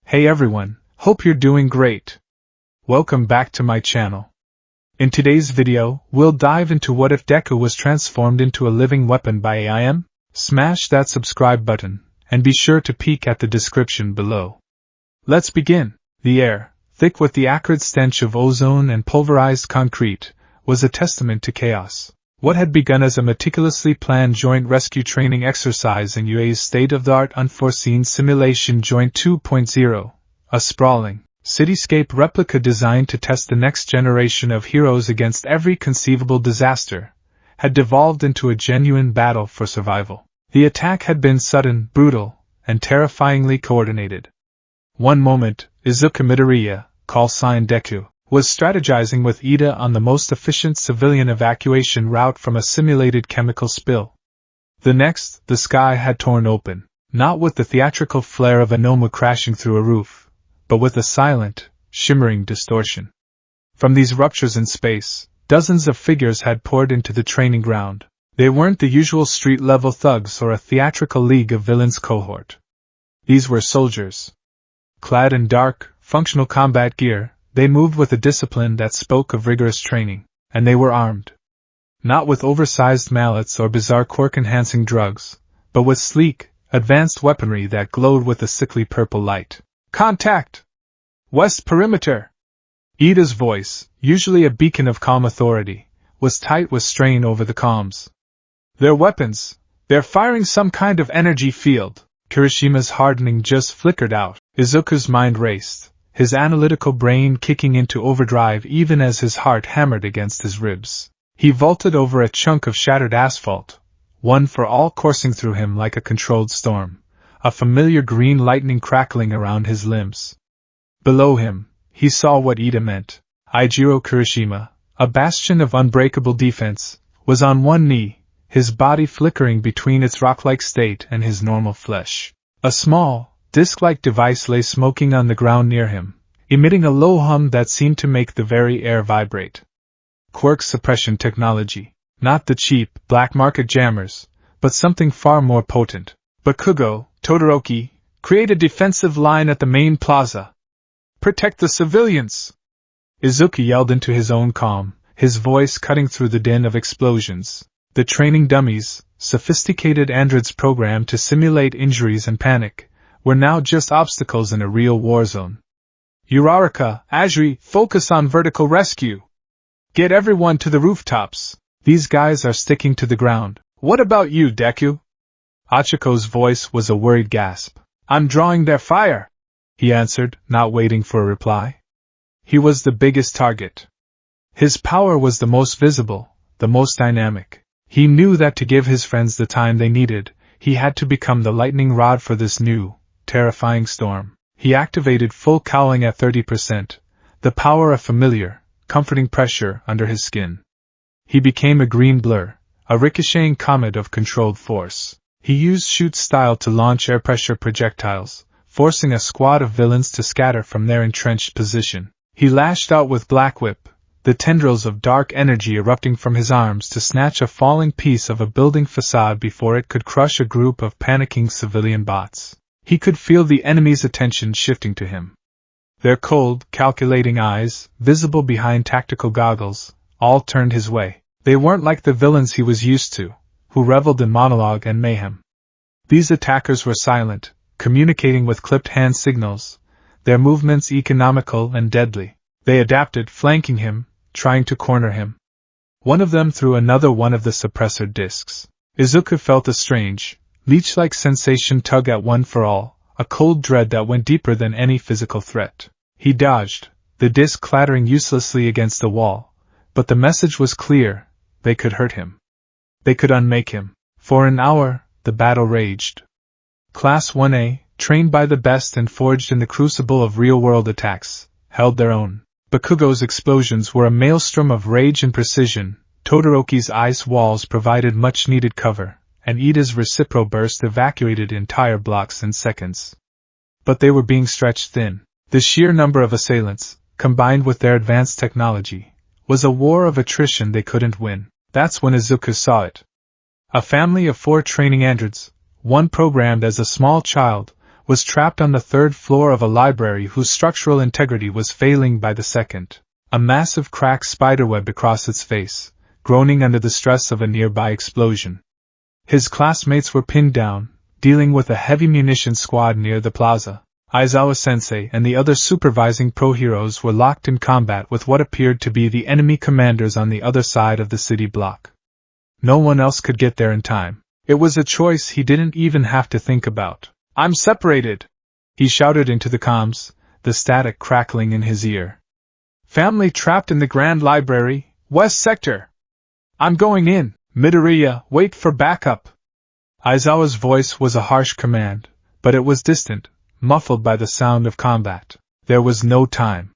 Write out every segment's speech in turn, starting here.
Hey everyone, hope you're doing great. Welcome back to my channel. In today's video, we'll dive into what if Deku was transformed into a living weapon by AI. Smash that subscribe button, and be sure to peek at the description below. Let's begin. The air, thick with the acrid stench of ozone and pulverized concrete, was a testament to chaos. What had begun as a meticulously planned joint rescue training exercise in UA's state-of-the-art unforeseen simulation Joint 2.0, a sprawling, cityscape replica designed to test the next generation of heroes against every conceivable disaster, had devolved into a genuine battle for survival. The attack had been sudden, brutal, and terrifyingly coordinated. One moment, Izuku Midoriya, call sign Deku, was strategizing with Ida on the most efficient civilian evacuation route from a simulated chemical spill. The next, the sky had torn open, not with the theatrical flare of a Noma crashing through a roof, but with a silent, shimmering distortion. From these ruptures in space, dozens of figures had poured into the training ground. They weren't the usual street-level thugs or a theatrical League of Villains cohort. These were soldiers. Clad in dark, functional combat gear, they moved with a discipline that spoke of rigorous training, and they were armed. Not with oversized mallets or bizarre quirk-enhancing drugs, but with sleek, advanced weaponry that glowed with a sickly purple light. Contact! West perimeter! Ida's voice, usually a beacon of calm authority, was tight with strain over the comms. Their weapons, they're firing some kind of energy field. Kirishima's hardening just flickered out. Izuku's mind raced, his analytical brain kicking into overdrive even as his heart hammered against his ribs. He vaulted over a chunk of shattered asphalt, one for all coursing through him like a controlled storm, a familiar green lightning crackling around his limbs. Below him, he saw what Ida meant. Eijiro Kirishima, a bastion of unbreakable defense, was on one knee, his body flickering between its rock-like state and his normal flesh. A small, disc-like device lay smoking on the ground near him, emitting a low hum that seemed to make the very air vibrate. Quirk suppression technology, not the cheap, black-market jammers, but something far more potent. Bakugo, Todoroki, create a defensive line at the main plaza. Protect the civilians! Izuku yelled into his own calm, his voice cutting through the din of explosions. The training dummies, sophisticated androids programmed to simulate injuries and panic, were now just obstacles in a real war zone. Uraraka, Ajri, focus on vertical rescue. Get everyone to the rooftops. These guys are sticking to the ground. What about you, Deku? Achiko's voice was a worried gasp. I'm drawing their fire, he answered, not waiting for a reply. He was the biggest target. His power was the most visible, the most dynamic. He knew that to give his friends the time they needed, he had to become the lightning rod for this new, terrifying storm. He activated full cowling at 30%, the power of familiar, comforting pressure under his skin. He became a green blur, a ricocheting comet of controlled force. He used shoot style to launch air pressure projectiles, forcing a squad of villains to scatter from their entrenched position. He lashed out with Black Whip, the tendrils of dark energy erupting from his arms to snatch a falling piece of a building facade before it could crush a group of panicking civilian bots. He could feel the enemy's attention shifting to him. Their cold, calculating eyes, visible behind tactical goggles, all turned his way. They weren't like the villains he was used to, who reveled in monologue and mayhem. These attackers were silent, communicating with clipped hand signals, their movements economical and deadly. They adapted, flanking him, trying to corner him. One of them threw another one of the suppressor discs. Izuku felt a strange, leech-like sensation tug at one for all, a cold dread that went deeper than any physical threat. He dodged, the disc clattering uselessly against the wall, but the message was clear: they could hurt him. They could unmake him. For an hour, the battle raged. Class 1A, trained by the best and forged in the crucible of real-world attacks, held their own. Bakugo's explosions were a maelstrom of rage and precision, Todoroki's ice walls provided much-needed cover, and Ida's recipro burst evacuated entire blocks in seconds. But they were being stretched thin. The sheer number of assailants, combined with their advanced technology, was a war of attrition they couldn't win. That's when Izuku saw it. A family of 4 training androids, one programmed as a small child, was trapped on the third floor of a library whose structural integrity was failing by the second. A massive crack spiderwebbed across its face, groaning under the stress of a nearby explosion. His classmates were pinned down, dealing with a heavy munitions squad near the plaza. Aizawa-sensei and the other supervising pro-heroes were locked in combat with what appeared to be the enemy commanders on the other side of the city block. No one else could get there in time. It was a choice he didn't even have to think about. "I'm separated!" he shouted into the comms, the static crackling in his ear. "Family trapped in the Grand Library, West Sector! I'm going in, Midoriya, wait for backup!" Aizawa's voice was a harsh command, but it was distant, muffled by the sound of combat. There was no time.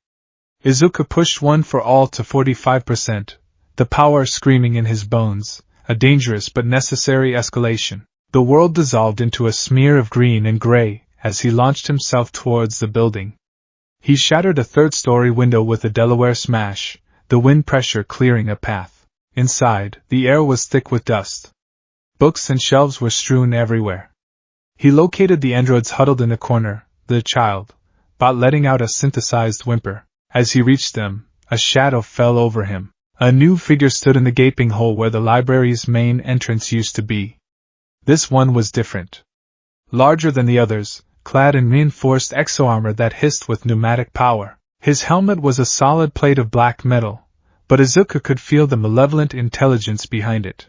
Izuku pushed one for all to 45%, the power screaming in his bones, a dangerous but necessary escalation. The world dissolved into a smear of green and gray as he launched himself towards the building. He shattered a third-story window with a Delaware smash, the wind pressure clearing a path. Inside, the air was thick with dust. Books and shelves were strewn everywhere. He located the androids huddled in a corner, the child, bot letting out a synthesized whimper. As he reached them, a shadow fell over him. A new figure stood in the gaping hole where the library's main entrance used to be. This one was different. Larger than the others, clad in reinforced exo-armor that hissed with pneumatic power. His helmet was a solid plate of black metal, but Izuku could feel the malevolent intelligence behind it.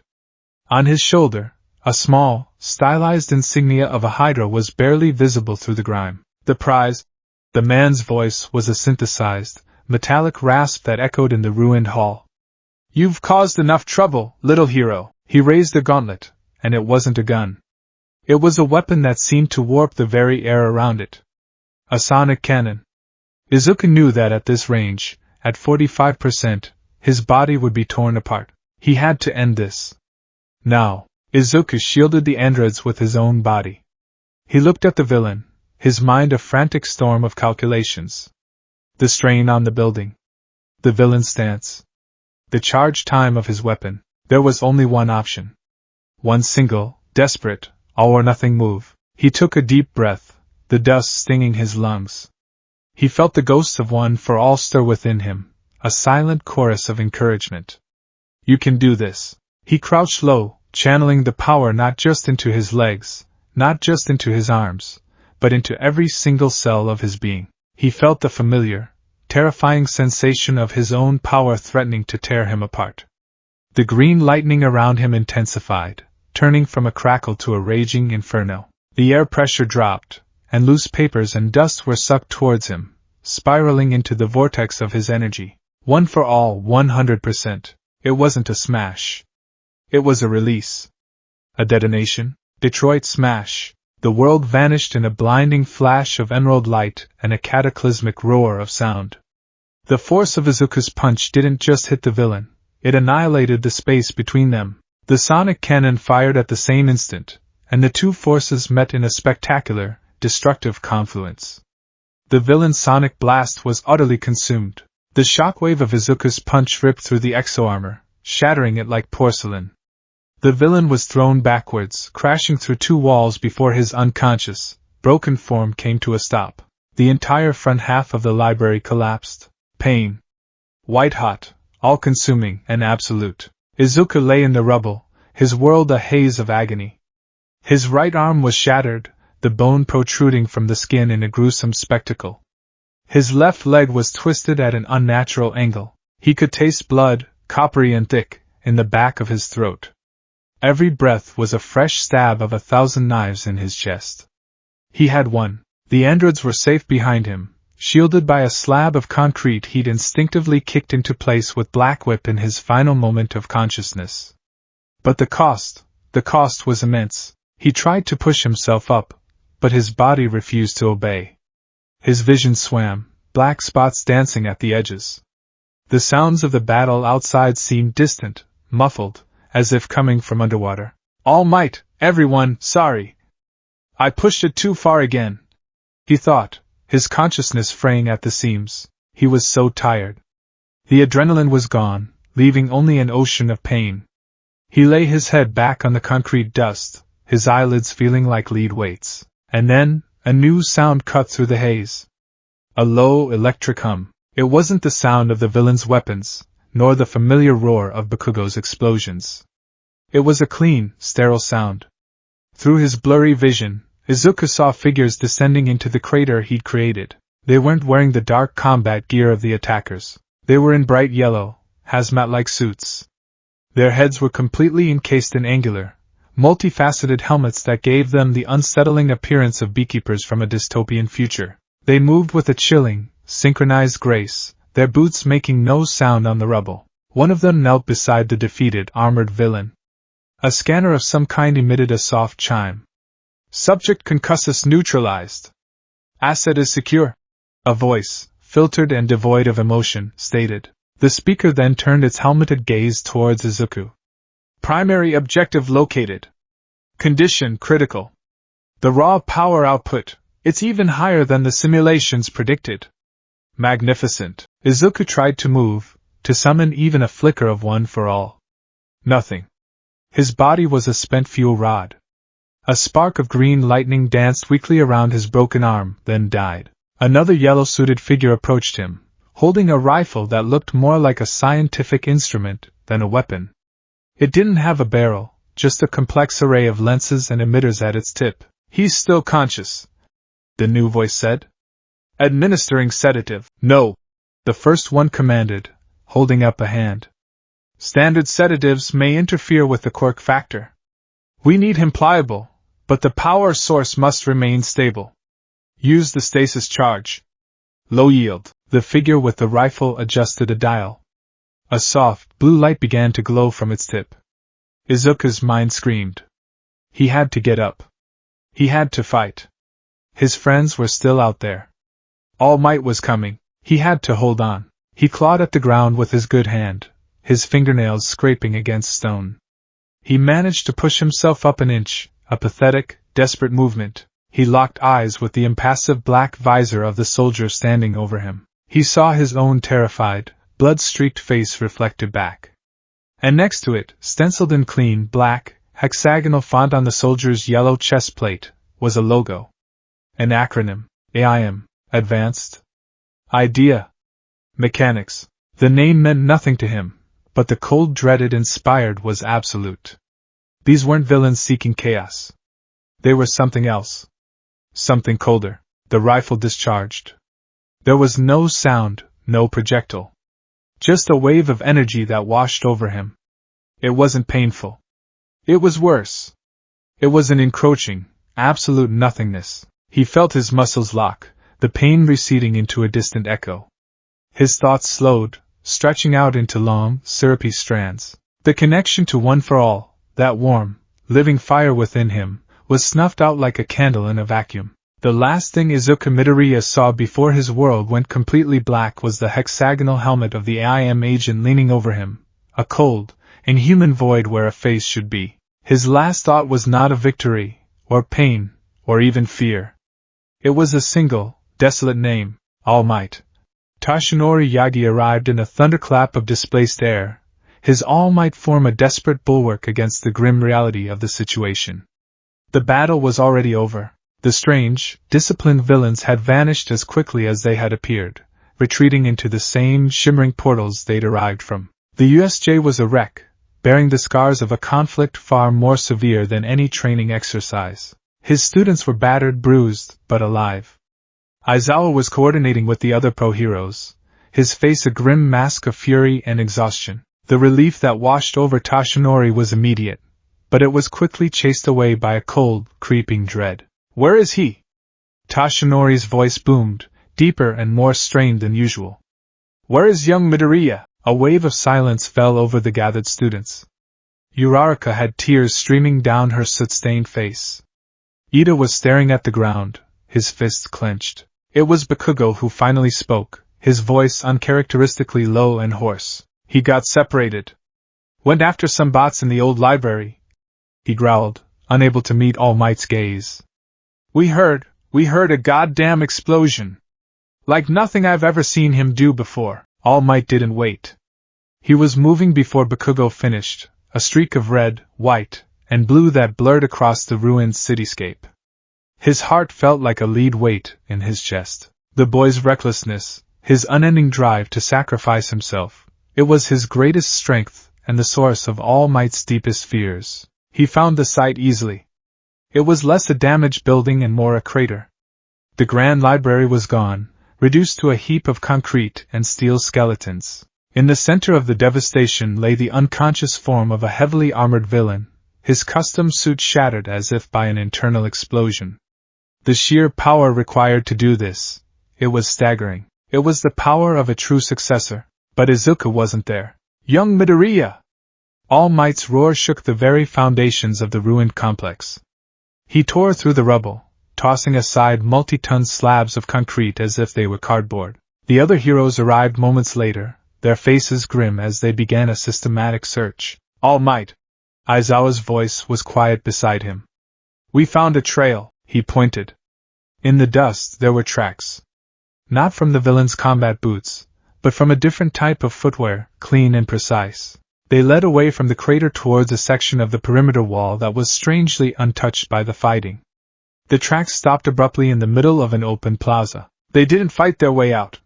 On his shoulder, a small, stylized insignia of a hydra was barely visible through the grime. "The prize?" The man's voice was a synthesized, metallic rasp that echoed in the ruined hall. "You've caused enough trouble, little hero." He raised the gauntlet, and it wasn't a gun. It was a weapon that seemed to warp the very air around it. A sonic cannon. Izuku knew that at this range, at 45%, his body would be torn apart. He had to end this. Now, Izuku shielded the androids with his own body. He looked at the villain, his mind a frantic storm of calculations. The strain on the building. The villain's stance. The charge time of his weapon. There was only one option. One single, desperate, all-or-nothing move. He took a deep breath, the dust stinging his lungs. He felt the ghosts of one for all stir within him, a silent chorus of encouragement. "You can do this." He crouched low, channeling the power not just into his legs, not just into his arms, but into every single cell of his being. He felt the familiar, terrifying sensation of his own power threatening to tear him apart. The green lightning around him intensified, turning from a crackle to a raging inferno. The air pressure dropped, and loose papers and dust were sucked towards him, spiraling into the vortex of his energy. One for all, 100%. It wasn't a smash. It was a release. A detonation. Detroit smash. The world vanished in a blinding flash of emerald light and a cataclysmic roar of sound. The force of Izuku's punch didn't just hit the villain, it annihilated the space between them. The sonic cannon fired at the same instant, and the two forces met in a spectacular, destructive confluence. The villain's sonic blast was utterly consumed. The shockwave of Izuku's punch ripped through the exo-armor, shattering it like porcelain. The villain was thrown backwards, crashing through two walls before his unconscious, broken form came to a stop. The entire front half of the library collapsed. Pain. White-hot, all-consuming, and absolute. Izuku lay in the rubble, his world a haze of agony. His right arm was shattered, the bone protruding from the skin in a gruesome spectacle. His left leg was twisted at an unnatural angle. He could taste blood, coppery and thick, in the back of his throat. Every breath was a fresh stab of 1,000 knives in his chest. He had won. The androids were safe behind him, shielded by a slab of concrete he'd instinctively kicked into place with Black Whip in his final moment of consciousness. But the cost was immense. He tried to push himself up, but his body refused to obey. His vision swam, black spots dancing at the edges. The sounds of the battle outside seemed distant, muffled, as if coming from underwater. "All might, everyone, sorry. I pushed it too far again," he thought, his consciousness fraying at the seams. He was so tired. The adrenaline was gone, leaving only an ocean of pain. He lay his head back on the concrete dust, his eyelids feeling like lead weights. And then, a new sound cut through the haze. A low, electric hum. It wasn't the sound of the villain's weapons, nor the familiar roar of Bakugo's explosions. It was a clean, sterile sound. Through his blurry vision, Izuku saw figures descending into the crater he'd created. They weren't wearing the dark combat gear of the attackers. They were in bright yellow, hazmat-like suits. Their heads were completely encased in angular, multifaceted helmets that gave them the unsettling appearance of beekeepers from a dystopian future. They moved with a chilling, synchronized grace, their boots making no sound on the rubble. One of them knelt beside the defeated, armored villain. A scanner of some kind emitted a soft chime. Subject concussus neutralized. Asset is secure. A voice, filtered and devoid of emotion, stated. The speaker then turned its helmeted gaze towards Izuku. Primary objective located. Condition critical. The raw power output, it's even higher than the simulations predicted. Magnificent. Izuku tried to move, to summon even a flicker of one for all. Nothing. His body was a spent fuel rod. A spark of green lightning danced weakly around his broken arm, then died. Another yellow-suited figure approached him, holding a rifle that looked more like a scientific instrument than a weapon. It didn't have a barrel, just a complex array of lenses and emitters at its tip. He's still conscious, the new voice said. Administering sedative. No, the first one commanded, holding up a hand. Standard sedatives may interfere with the quirk factor. We need him pliable, but the power source must remain stable. Use the stasis charge. Low yield. The figure with the rifle adjusted a dial. A soft, blue light began to glow from its tip. Izuku's mind screamed. He had to get up. He had to fight. His friends were still out there. All Might was coming. He had to hold on. He clawed at the ground with his good hand, his fingernails scraping against stone. He managed to push himself up an inch, a pathetic, desperate movement. He locked eyes with the impassive black visor of the soldier standing over him. He saw his own terrified, blood-streaked face reflected back. And next to it, stenciled in clean, black, hexagonal font on the soldier's yellow chest plate, was a logo. An acronym. AIM. Advanced Idea. Mechanics. The name meant nothing to him, but the cold dread it inspired was absolute. These weren't villains seeking chaos. They were something else. Something colder. The rifle discharged. There was no sound, no projectile. Just a wave of energy that washed over him. It wasn't painful. It was worse. It was an encroaching, absolute nothingness. He felt his muscles lock, the pain receding into a distant echo. His thoughts slowed, stretching out into long, syrupy strands. The connection to One for All, that warm, living fire within him, was snuffed out like a candle in a vacuum. The last thing Izuku Midoriya saw before his world went completely black was the hexagonal helmet of the AIM agent leaning over him, a cold, inhuman void where a face should be. His last thought was not of victory, or pain, or even fear. It was a single, desolate name, All Might. Toshinori Yagi arrived in a thunderclap of displaced air, his All Might form a desperate bulwark against the grim reality of the situation. The battle was already over. The strange, disciplined villains had vanished as quickly as they had appeared, retreating into the same shimmering portals they'd arrived from. The USJ was a wreck, bearing the scars of a conflict far more severe than any training exercise. His students were battered, bruised, but alive. Aizawa was coordinating with the other pro-heroes, his face a grim mask of fury and exhaustion. The relief that washed over Toshinori was immediate, but it was quickly chased away by a cold, creeping dread. Where is he? Toshinori's voice boomed, deeper and more strained than usual. Where is young Midoriya? A wave of silence fell over the gathered students. Uraraka had tears streaming down her soot-stained face. Ida was staring at the ground, his fists clenched. It was Bakugo who finally spoke, his voice uncharacteristically low and hoarse. He got separated. Went after some bots in the old library, he growled, unable to meet All Might's gaze. We heard a goddamn explosion. Like nothing I've ever seen him do before. All Might didn't wait. He was moving before Bakugo finished, a streak of red, white, and blue that blurred across the ruined cityscape. His heart felt like a lead weight in his chest. The boy's recklessness, his unending drive to sacrifice himself, it was his greatest strength and the source of All Might's deepest fears. He found the site easily. It was less a damaged building and more a crater. The grand library was gone, reduced to a heap of concrete and steel skeletons. In the center of the devastation lay the unconscious form of a heavily armored villain, his custom suit shattered as if by an internal explosion. The sheer power required to do this, it was staggering. It was the power of a true successor, but Izuku wasn't there. Young Midoriya! All Might's roar shook the very foundations of the ruined complex. He tore through the rubble, tossing aside multi-ton slabs of concrete as if they were cardboard. The other heroes arrived moments later, their faces grim as they began a systematic search. All Might! Aizawa's voice was quiet beside him. We found a trail, he pointed. In the dust there were tracks. Not from the villain's combat boots, but from a different type of footwear, clean and precise. They led away from the crater towards a section of the perimeter wall that was strangely untouched by the fighting. The tracks stopped abruptly in the middle of an open plaza. They didn't fight their way out,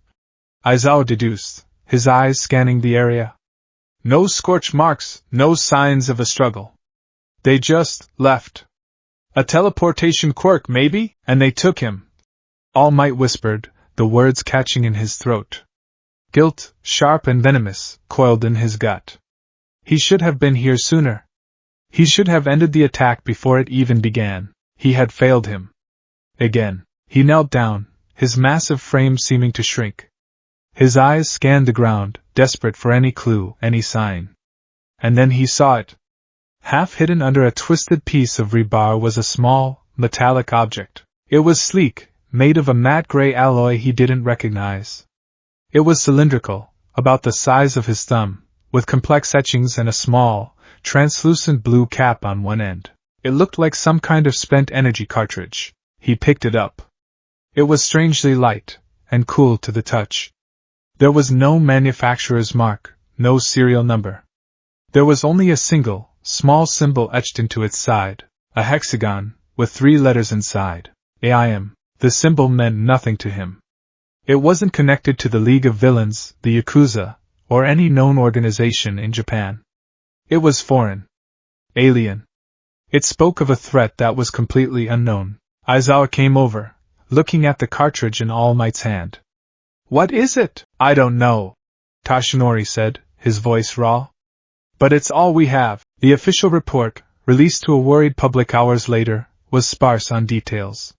Aizawa deduced, his eyes scanning the area. No scorch marks, no signs of a struggle. They just left. A teleportation quirk, maybe? And they took him. All Might whispered, the words catching in his throat. Guilt, sharp and venomous, coiled in his gut. He should have been here sooner. He should have ended the attack before it even began. He had failed him. Again, he knelt down, his massive frame seeming to shrink. His eyes scanned the ground, desperate for any clue, any sign. And then he saw it. Half hidden under a twisted piece of rebar was a small, metallic object. It was sleek, made of a matte gray alloy he didn't recognize. It was cylindrical, about the size of his thumb, with complex etchings and a small, translucent blue cap on one end. It looked like some kind of spent energy cartridge. He picked it up. It was strangely light, and cool to the touch. There was no manufacturer's mark, no serial number. There was only a single, small symbol etched into its side, a hexagon, with 3 letters inside. AIM. The symbol meant nothing to him. It wasn't connected to the League of Villains, the Yakuza, or any known organization in Japan. It was foreign. Alien. It spoke of a threat that was completely unknown. Aizawa came over, looking at the cartridge in All Might's hand. What is it? I don't know, Toshinori said, his voice raw. But it's all we have. The official report, released to a worried public hours later, was sparse on details.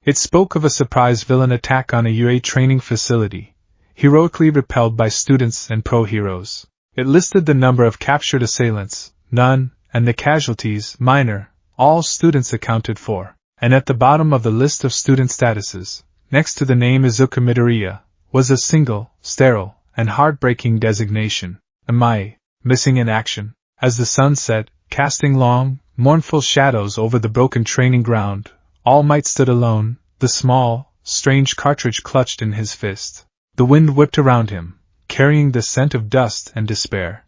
It spoke of a surprise villain attack on a UA training facility, heroically repelled by students and pro-heroes. It listed the number of captured assailants, none, and the casualties, minor, all students accounted for. And at the bottom of the list of student statuses, next to the name Izuku Midoriya, was a single, sterile, and heartbreaking designation, MIA, missing in action. As the sun set, casting long, mournful shadows over the broken training ground, All Might stood alone, the small, strange cartridge clutched in his fist. The wind whipped around him, carrying the scent of dust and despair.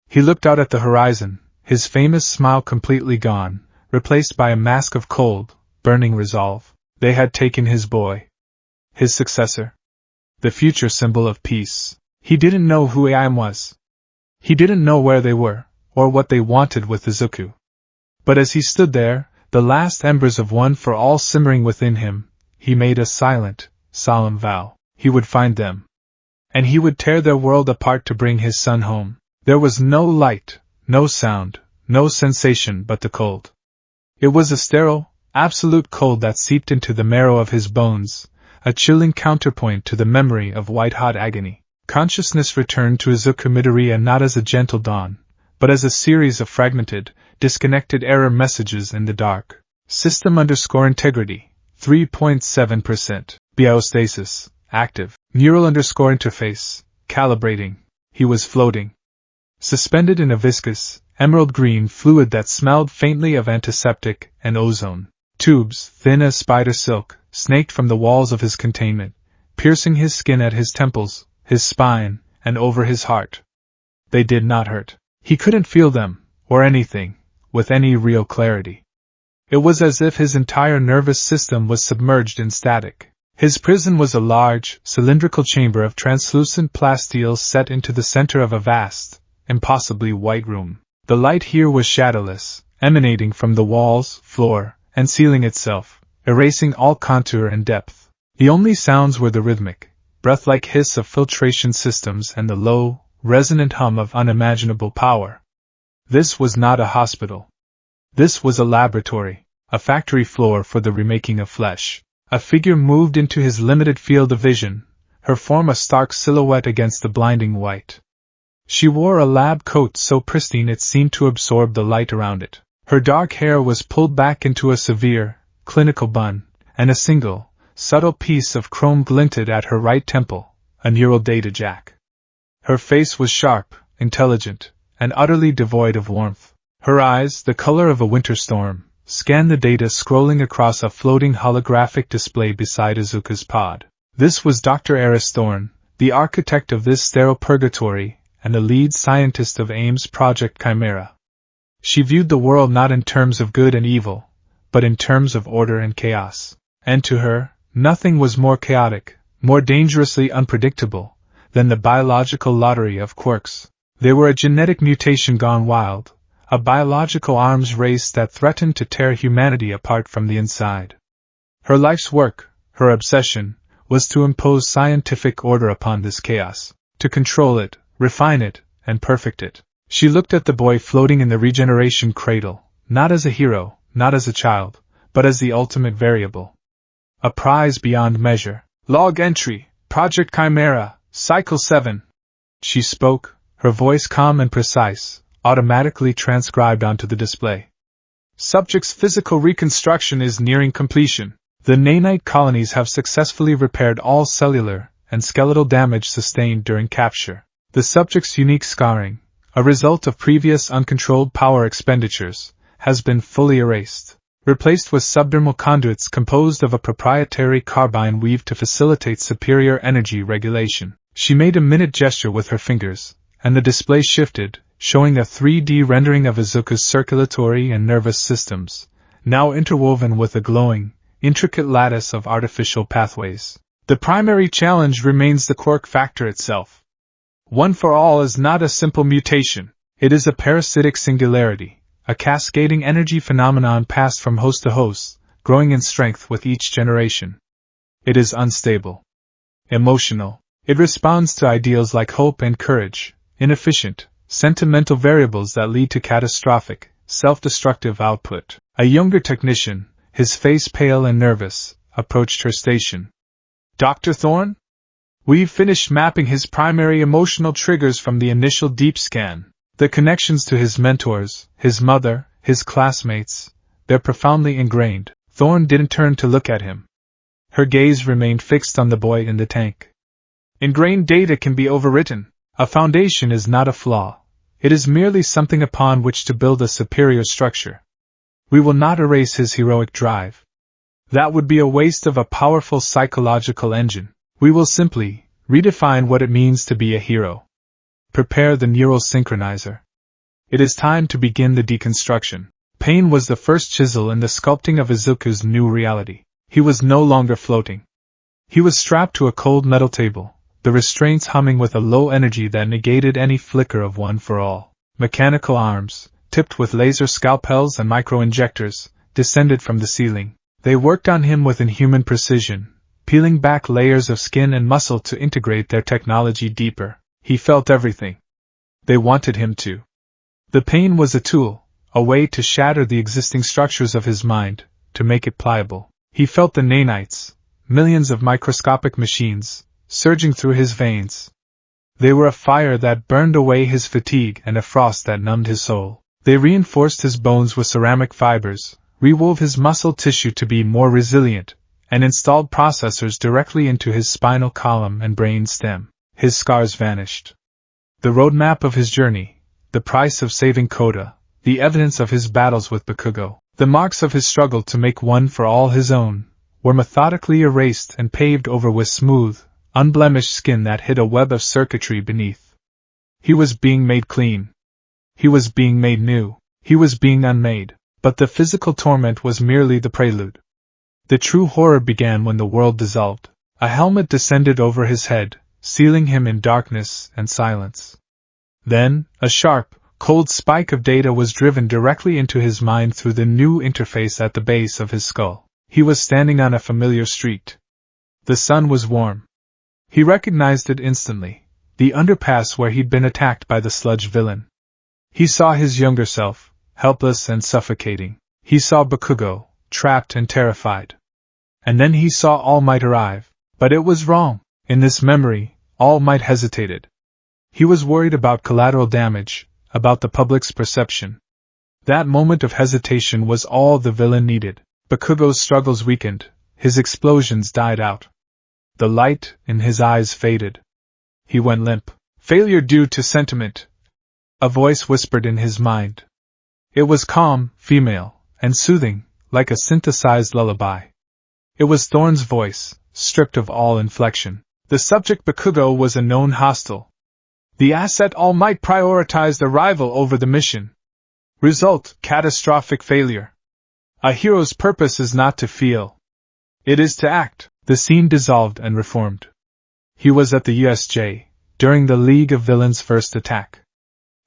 He looked out at the horizon, his famous smile completely gone, replaced by a mask of cold, burning resolve. They had taken his boy. His successor. The future symbol of peace. He didn't know who AIM was. He didn't know where they were, or what they wanted with Izuku. But as he stood there, the last embers of one for all simmering within him, he made a silent, solemn vow. He would find them. And he would tear their world apart to bring his son home. There was no light, no sound, no sensation but the cold. It was a sterile, absolute cold that seeped into the marrow of his bones, a chilling counterpoint to the memory of white-hot agony. Consciousness returned to Izuku Midoriya not as a gentle dawn, but as a series of fragmented, disconnected error messages in the dark. System_integrity, 3.7%. Biostasis, active. Neural_interface, calibrating. He was floating. Suspended in a viscous, emerald-green fluid that smelled faintly of antiseptic and ozone. Tubes, thin as spider silk, snaked from the walls of his containment, piercing his skin at his temples, his spine, and over his heart. They did not hurt. He couldn't feel them, or anything, with any real clarity. It was as if his entire nervous system was submerged in static. His prison was a large, cylindrical chamber of translucent plasteel set into the center of a vast, impossibly white room. The light here was shadowless, emanating from the walls, floor, and ceiling itself, erasing all contour and depth. The only sounds were the rhythmic, breath-like hiss of filtration systems and the low, resonant hum of unimaginable power. This was not a hospital. This was a laboratory, a factory floor for the remaking of flesh. A figure moved into his limited field of vision, her form a stark silhouette against the blinding white. She wore a lab coat so pristine it seemed to absorb the light around it. Her dark hair was pulled back into a severe, clinical bun, and a single, subtle piece of chrome glinted at her right temple, a neural data jack. Her face was sharp, intelligent, and utterly devoid of warmth. Her eyes, the color of a winter storm, scanned the data scrolling across a floating holographic display beside Izuku's pod. This was Dr. Eris Thorne, the architect of this sterile purgatory, and the lead scientist of AIM's Project Chimera. She viewed the world not in terms of good and evil, but in terms of order and chaos. And to her, nothing was more chaotic, more dangerously unpredictable, than the biological lottery of quirks. They were a genetic mutation gone wild, a biological arms race that threatened to tear humanity apart from the inside. Her life's work, her obsession, was to impose scientific order upon this chaos, to control it, refine it, and perfect it. She looked at the boy floating in the regeneration cradle, not as a hero, not as a child, but as the ultimate variable. A prize beyond measure. Log entry, Project Chimera, Cycle 7. She spoke, her voice calm and precise, automatically transcribed onto the display. Subject's physical reconstruction is nearing completion. The nanite colonies have successfully repaired all cellular and skeletal damage sustained during capture. The subject's unique scarring, a result of previous uncontrolled power expenditures, has been fully erased, replaced with subdermal conduits composed of a proprietary carbine weave to facilitate superior energy regulation. She made a minute gesture with her fingers, and the display shifted, showing a 3D rendering of Izuku's circulatory and nervous systems, now interwoven with a glowing, intricate lattice of artificial pathways. The primary challenge remains the quirk factor itself. One for all is not a simple mutation, it is a parasitic singularity, a cascading energy phenomenon passed from host to host, growing in strength with each generation. It is unstable. Emotional. It responds to ideals like hope and courage, inefficient, sentimental variables that lead to catastrophic, self-destructive output. A younger technician, his face pale and nervous, approached her station. Dr. Thorne? We've finished mapping his primary emotional triggers from the initial deep scan. The connections to his mentors, his mother, his classmates, they're profoundly ingrained. Thorne didn't turn to look at him. Her gaze remained fixed on the boy in the tank. Ingrained data can be overwritten. A foundation is not a flaw. It is merely something upon which to build a superior structure. We will not erase his heroic drive. That would be a waste of a powerful psychological engine. We will simply redefine what it means to be a hero. Prepare the neural synchronizer. It is time to begin the deconstruction. Pain was the first chisel in the sculpting of Izuku's new reality. He was no longer floating. He was strapped to a cold metal table, the restraints humming with a low energy that negated any flicker of one for all. Mechanical arms, tipped with laser scalpels and micro-injectors, descended from the ceiling. They worked on him with inhuman precision, peeling back layers of skin and muscle to integrate their technology deeper. He felt everything. They wanted him to. The pain was a tool, a way to shatter the existing structures of his mind, to make it pliable. He felt the nanites, millions of microscopic machines, surging through his veins. They were a fire that burned away his fatigue and a frost that numbed his soul. They reinforced his bones with ceramic fibers, rewove his muscle tissue to be more resilient, and installed processors directly into his spinal column and brain stem. His scars vanished. The roadmap of his journey, the price of saving Koda, the evidence of his battles with Bakugo, the marks of his struggle to make one for all his own, were methodically erased and paved over with smooth, unblemished skin that hid a web of circuitry beneath. He was being made clean. He was being made new. He was being unmade. But the physical torment was merely the prelude. The true horror began when the world dissolved. A helmet descended over his head, sealing him in darkness and silence. Then, a sharp, cold spike of data was driven directly into his mind through the new interface at the base of his skull. He was standing on a familiar street. The sun was warm. He recognized it instantly, the underpass where he'd been attacked by the sludge villain. He saw his younger self, helpless and suffocating. He saw Bakugo, trapped and terrified. And then he saw All Might arrive. But it was wrong. In this memory, All Might hesitated. He was worried about collateral damage, about the public's perception. That moment of hesitation was all the villain needed. Bakugo's struggles weakened, his explosions died out. The light in his eyes faded. He went limp. Failure due to sentiment. A voice whispered in his mind. It was calm, female, and soothing, like a synthesized lullaby. It was Thorn's voice, stripped of all inflection. The subject Bakugo was a known hostile. The asset All Might prioritized arrival over the mission. Result, catastrophic failure. A hero's purpose is not to feel. It is to act. The scene dissolved and reformed. He was at the USJ, during the League of Villains' first attack.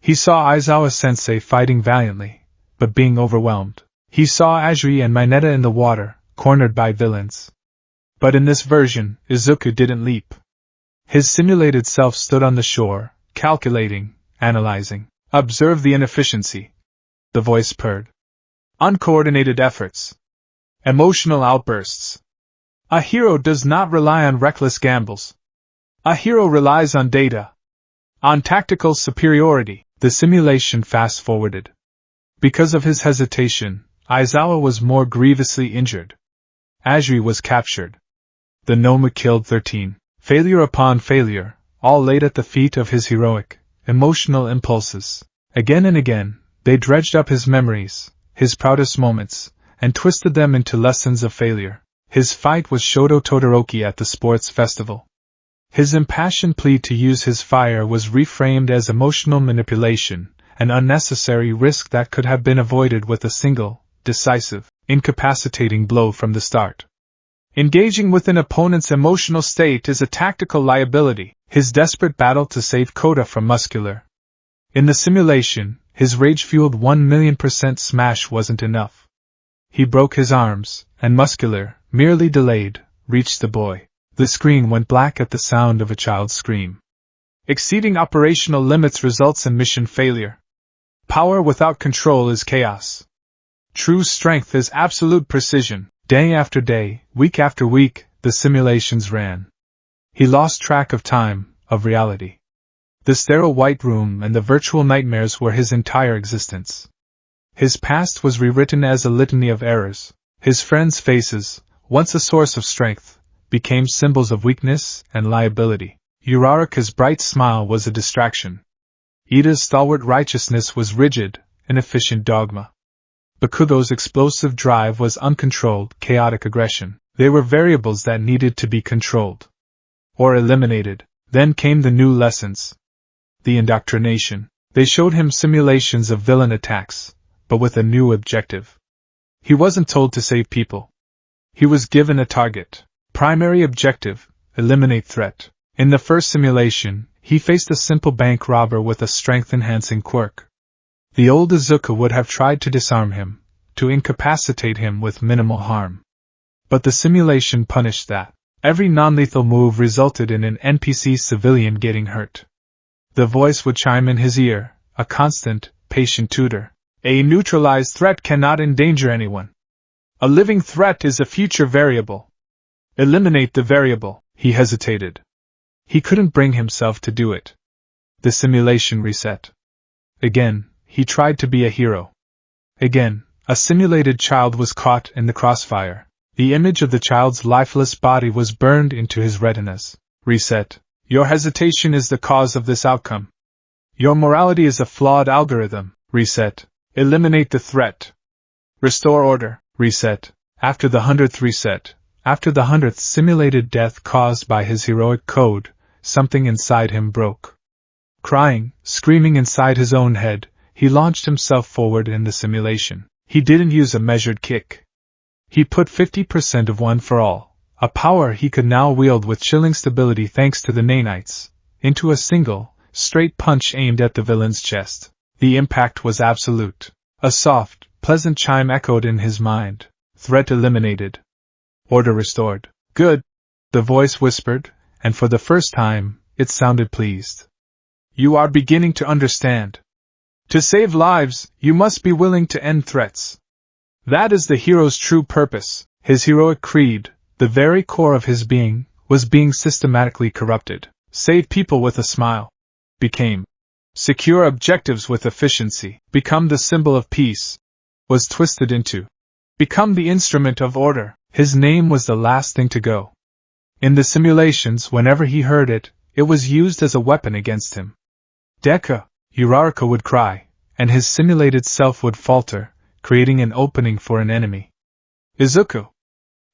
He saw Aizawa-sensei fighting valiantly, but being overwhelmed. He saw Azuri and Mineta in the water, cornered by villains. But in this version, Izuku didn't leap. His simulated self stood on the shore, calculating, analyzing. Observe the inefficiency. The voice purred. Uncoordinated efforts. Emotional outbursts. A hero does not rely on reckless gambles. A hero relies on data. On tactical superiority. The simulation fast-forwarded. Because of his hesitation, Aizawa was more grievously injured. Azuri was captured. The Noma killed 13. Failure upon failure, all laid at the feet of his heroic, emotional impulses. Again and again, they dredged up his memories, his proudest moments, and twisted them into lessons of failure. His fight with Shoto Todoroki at the sports festival. His impassioned plea to use his fire was reframed as emotional manipulation, an unnecessary risk that could have been avoided with a single, decisive, incapacitating blow from the start. Engaging with an opponent's emotional state is a tactical liability. His desperate battle to save Kota from Muscular. In the simulation, his rage-fueled 1,000,000% smash wasn't enough. He broke his arms, and Muscular, merely delayed, reached the boy. The screen went black at the sound of a child's scream. Exceeding operational limits results in mission failure. Power without control is chaos. True strength is absolute precision. Day after day, week after week, the simulations ran. He lost track of time, of reality. The sterile white room and the virtual nightmares were his entire existence. His past was rewritten as a litany of errors. His friends' faces, once a source of strength, became symbols of weakness and liability. Uraraka's bright smile was a distraction. Ida's stalwart righteousness was rigid, inefficient dogma. Bakugo's explosive drive was uncontrolled, chaotic aggression. They were variables that needed to be controlled. Or eliminated. Then came the new lessons. The indoctrination. They showed him simulations of villain attacks, but with a new objective. He wasn't told to save people. He was given a target. Primary objective, eliminate threat. In the first simulation, he faced a simple bank robber with a strength-enhancing quirk. The old Izuku would have tried to disarm him, to incapacitate him with minimal harm. But the simulation punished that. Every non-lethal move resulted in an NPC civilian getting hurt. The voice would chime in his ear, a constant, patient tutor. A neutralized threat cannot endanger anyone. A living threat is a future variable. Eliminate the variable. He hesitated. He couldn't bring himself to do it. The simulation reset. Again, he tried to be a hero. Again, a simulated child was caught in the crossfire. The image of the child's lifeless body was burned into his retinas. Reset. Your hesitation is the cause of this outcome. Your morality is a flawed algorithm. Reset. Eliminate the threat. Restore order. Reset. After the 100th reset, after the 100th simulated death caused by his heroic code, something inside him broke. Crying, screaming inside his own head, he launched himself forward in the simulation. He didn't use a measured kick. He put 50% of one for all, a power he could now wield with chilling stability thanks to the nanites, into a single, straight punch aimed at the villain's chest. The impact was absolute. A soft, pleasant chime echoed in his mind. Threat eliminated. Order restored. Good, the voice whispered, and for the first time, it sounded pleased. You are beginning to understand. To save lives, you must be willing to end threats. That is the hero's true purpose. His heroic creed, the very core of his being, was being systematically corrupted. Save people with a smile. Became. Secure objectives with efficiency. Become the symbol of peace. Was twisted into. Become the instrument of order. His name was the last thing to go. In the simulations, whenever he heard it, it was used as a weapon against him. Deku, Uraraka would cry, and his simulated self would falter, creating an opening for an enemy. Izuku.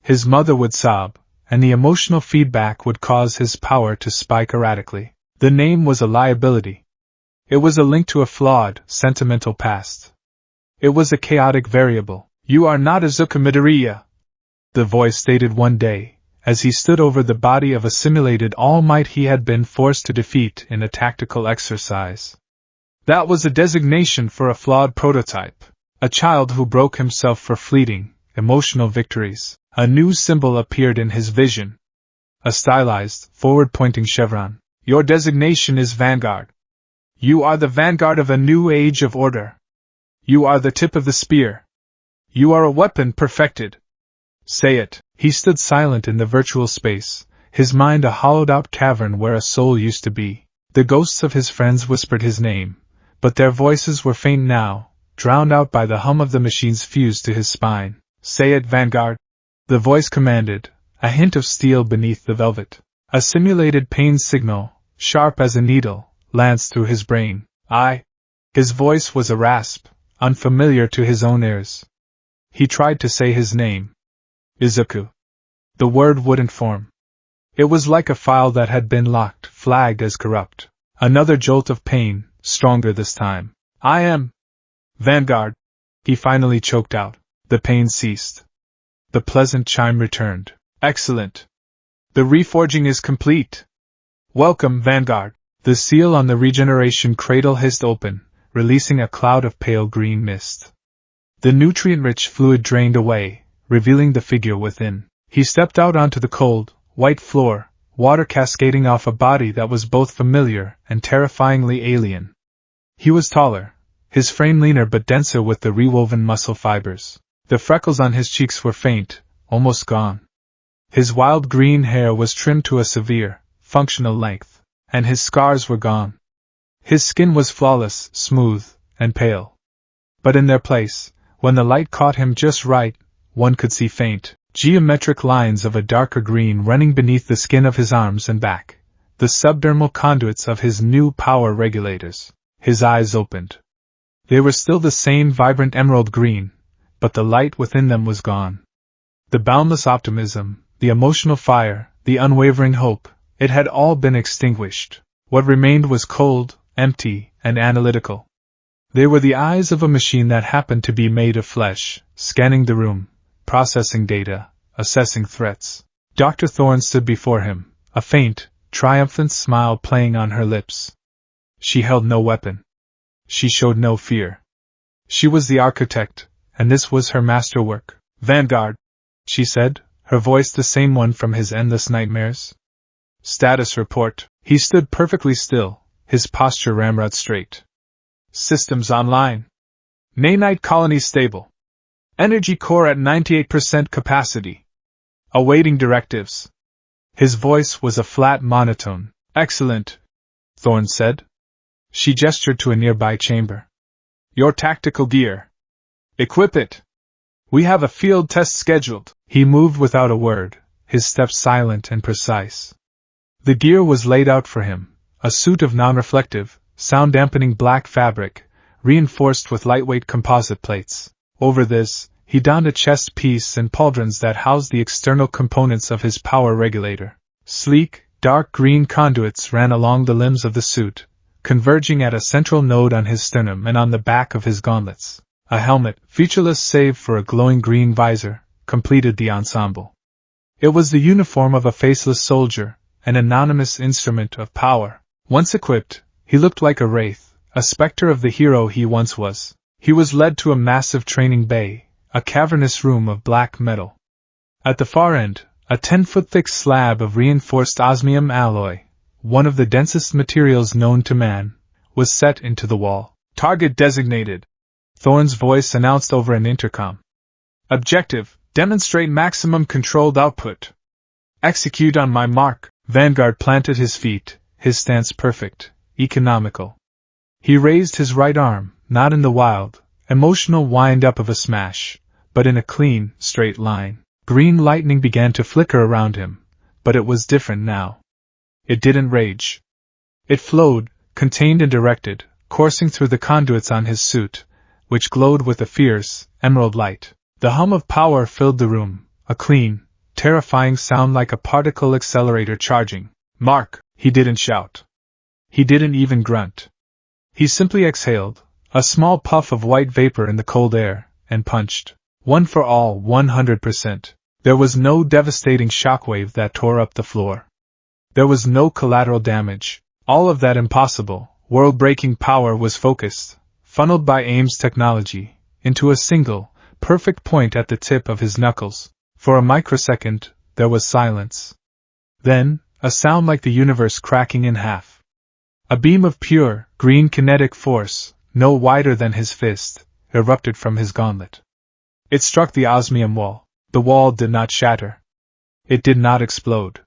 His mother would sob, and the emotional feedback would cause his power to spike erratically. The name was a liability. It was a link to a flawed, sentimental past. It was a chaotic variable. You are not Izuku Midoriya, the voice stated one day, as he stood over the body of a simulated All Might he had been forced to defeat in a tactical exercise. That was a designation for a flawed prototype, a child who broke himself for fleeting, emotional victories. A new symbol appeared in his vision. A stylized, forward-pointing chevron. Your designation is Vanguard. You are the vanguard of a new age of order. You are the tip of the spear. You are a weapon perfected. Say it. He stood silent in the virtual space, his mind a hollowed-out cavern where a soul used to be. The ghosts of his friends whispered his name, but their voices were faint now, drowned out by the hum of the machines fused to his spine. Say it, Vanguard. The voice commanded, a hint of steel beneath the velvet. A simulated pain signal, sharp as a needle, lanced through his brain. His voice was a rasp, unfamiliar to his own ears. He tried to say his name. Izuku. The word wouldn't form. It was like a file that had been locked, flagged as corrupt. Another jolt of pain, stronger this time. I am Vanguard. He finally choked out. The pain ceased. The pleasant chime returned. Excellent. The reforging is complete. Welcome, Vanguard. The seal on the regeneration cradle hissed open, releasing a cloud of pale green mist. The nutrient-rich fluid drained away, revealing the figure within. He stepped out onto the cold, white floor, water cascading off a body that was both familiar and terrifyingly alien. He was taller, his frame leaner but denser with the rewoven muscle fibers. The freckles on his cheeks were faint, almost gone. His wild green hair was trimmed to a severe, functional length, and his scars were gone. His skin was flawless, smooth, and pale. But in their place, when the light caught him just right, one could see faint, geometric lines of a darker green running beneath the skin of his arms and back, the subdermal conduits of his new power regulators. His eyes opened. They were still the same vibrant emerald green, but the light within them was gone. The boundless optimism, the emotional fire, the unwavering hope, it had all been extinguished. What remained was cold, empty, and analytical. They were the eyes of a machine that happened to be made of flesh, scanning the room, processing data, assessing threats. Dr. Thorne stood before him, a faint, triumphant smile playing on her lips. She held no weapon. She showed no fear. She was the architect, and this was her masterwork. Vanguard, she said, her voice the same one from his endless nightmares. Status report. He stood perfectly still, his posture ramrod straight. Systems online. Nanite colony stable. Energy core at 98% capacity. Awaiting directives. His voice was a flat monotone. Excellent, Thorne said. She gestured to a nearby chamber. Your tactical gear. Equip it. We have a field test scheduled. He moved without a word, his steps silent and precise. The gear was laid out for him, a suit of non-reflective, sound-dampening black fabric, reinforced with lightweight composite plates. Over this, he donned a chest piece and pauldrons that housed the external components of his power regulator. Sleek, dark green conduits ran along the limbs of the suit, converging at a central node on his sternum and on the back of his gauntlets. A helmet, featureless save for a glowing green visor, completed the ensemble. It was the uniform of a faceless soldier, an anonymous instrument of power. Once equipped, he looked like a wraith, a specter of the hero he once was. He was led to a massive training bay, a cavernous room of black metal. At the far end, a 10-foot-thick slab of reinforced osmium alloy, one of the densest materials known to man, was set into the wall. Target designated, Thorn's voice announced over an intercom. Objective, demonstrate maximum controlled output. Execute on my mark. Vanguard planted his feet, his stance perfect, economical. He raised his right arm, not in the wild, emotional wind-up of a smash, but in a clean, straight line. Green lightning began to flicker around him, but it was different now. It didn't rage. It flowed, contained and directed, coursing through the conduits on his suit, which glowed with a fierce, emerald light. The hum of power filled the room, a clean, terrifying sound like a particle accelerator charging. Mark! He didn't shout. He didn't even grunt. He simply exhaled, a small puff of white vapor in the cold air, and punched. One for all, 100%. There was no devastating shockwave that tore up the floor. There was no collateral damage. All of that impossible, world-breaking power was focused, funneled by Ames technology, into a single, perfect point at the tip of his knuckles. For a microsecond, there was silence. Then, a sound like the universe cracking in half. A beam of pure, green kinetic force, no wider than his fist, erupted from his gauntlet. It struck the osmium wall. The wall did not shatter. It did not explode.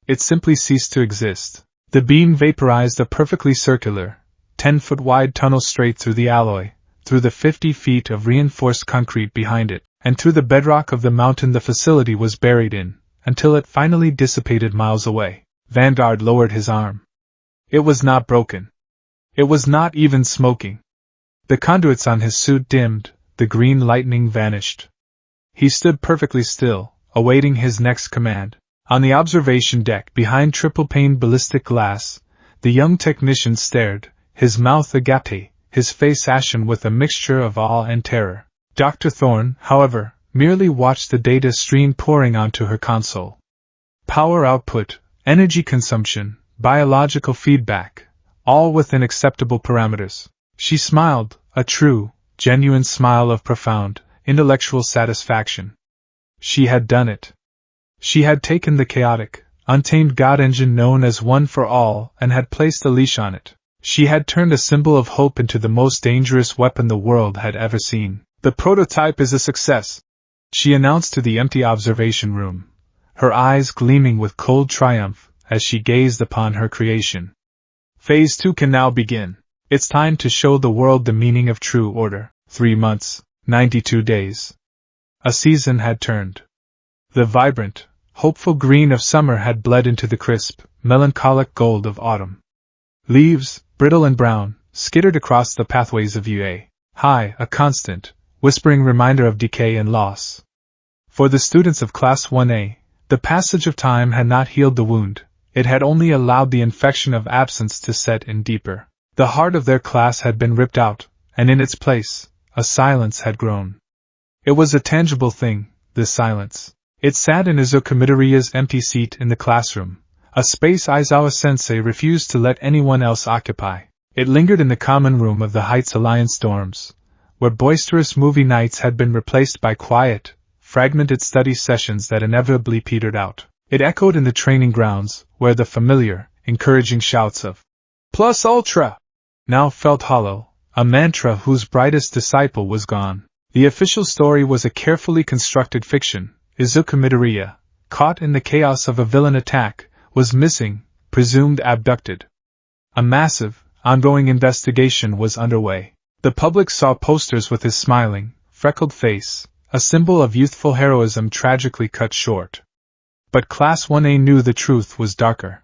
It simply ceased to exist. The beam vaporized a perfectly circular, 10-foot-wide tunnel straight through the alloy, through the 50 feet of reinforced concrete behind it, and through the bedrock of the mountain the facility was buried in, until it finally dissipated miles away. Vanguard lowered his arm. It was not broken. It was not even smoking. The conduits on his suit dimmed, the green lightning vanished. He stood perfectly still, awaiting his next command. On the observation deck behind triple-paned ballistic glass, the young technician stared, his mouth agape, his face ashen with a mixture of awe and terror. Dr. Thorne, however, merely watched the data stream pouring onto her console. Power output, energy consumption, biological feedback, all within acceptable parameters. She smiled, a true, genuine smile of profound, intellectual satisfaction. She had done it. She had taken the chaotic, untamed God engine known as One for All and had placed a leash on it. She had turned a symbol of hope into the most dangerous weapon the world had ever seen. The prototype is a success, she announced to the empty observation room, her eyes gleaming with cold triumph as she gazed upon her creation. Phase 2 can now begin. It's time to show the world the meaning of true order. 3 months, 92 days. A season had turned. The vibrant, hopeful green of summer had bled into the crisp, melancholic gold of autumn. Leaves, brittle and brown, skittered across the pathways of UA. High, a constant, whispering reminder of decay and loss. For the students of Class 1A, the passage of time had not healed the wound, it had only allowed the infection of absence to set in deeper. The heart of their class had been ripped out, and in its place, a silence had grown. It was a tangible thing, this silence. It sat in Izuku Midoriya's empty seat in the classroom, a space Aizawa-sensei refused to let anyone else occupy. It lingered in the common room of the Heights Alliance dorms, where boisterous movie nights had been replaced by quiet, fragmented study sessions that inevitably petered out. It echoed in the training grounds, where the familiar, encouraging shouts of Plus Ultra now felt hollow, a mantra whose brightest disciple was gone. The official story was a carefully constructed fiction. Izuku Midoriya, caught in the chaos of a villain attack, was missing, presumed abducted. A massive, ongoing investigation was underway. The public saw posters with his smiling, freckled face, a symbol of youthful heroism tragically cut short. But Class 1A knew the truth was darker.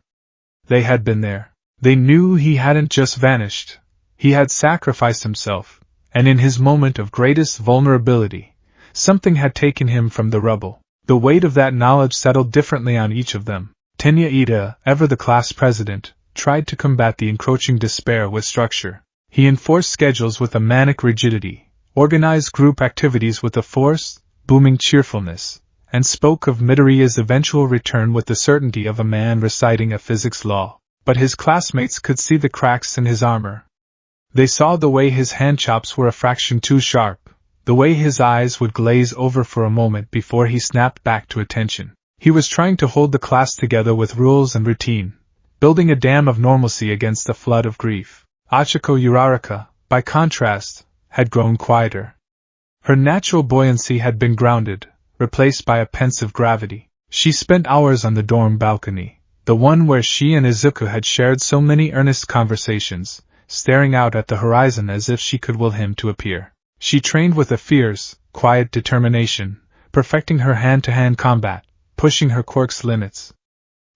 They had been there. They knew he hadn't just vanished. He had sacrificed himself, and in his moment of greatest vulnerability, something had taken him from the rubble. The weight of that knowledge settled differently on each of them. Tenya Ida, ever the class president, tried to combat the encroaching despair with structure. He enforced schedules with a manic rigidity, organized group activities with a forced, booming cheerfulness, and spoke of Midoriya's eventual return with the certainty of a man reciting a physics law. But his classmates could see the cracks in his armor. They saw the way his hand chops were a fraction too sharp, the way his eyes would glaze over for a moment before he snapped back to attention. He was trying to hold the class together with rules and routine, building a dam of normalcy against the flood of grief. Achiko Uraraka, by contrast, had grown quieter. Her natural buoyancy had been grounded, replaced by a pensive gravity. She spent hours on the dorm balcony, the one where she and Izuku had shared so many earnest conversations, staring out at the horizon as if she could will him to appear. She trained with a fierce, quiet determination, perfecting her hand-to-hand combat, pushing her quirk's limits.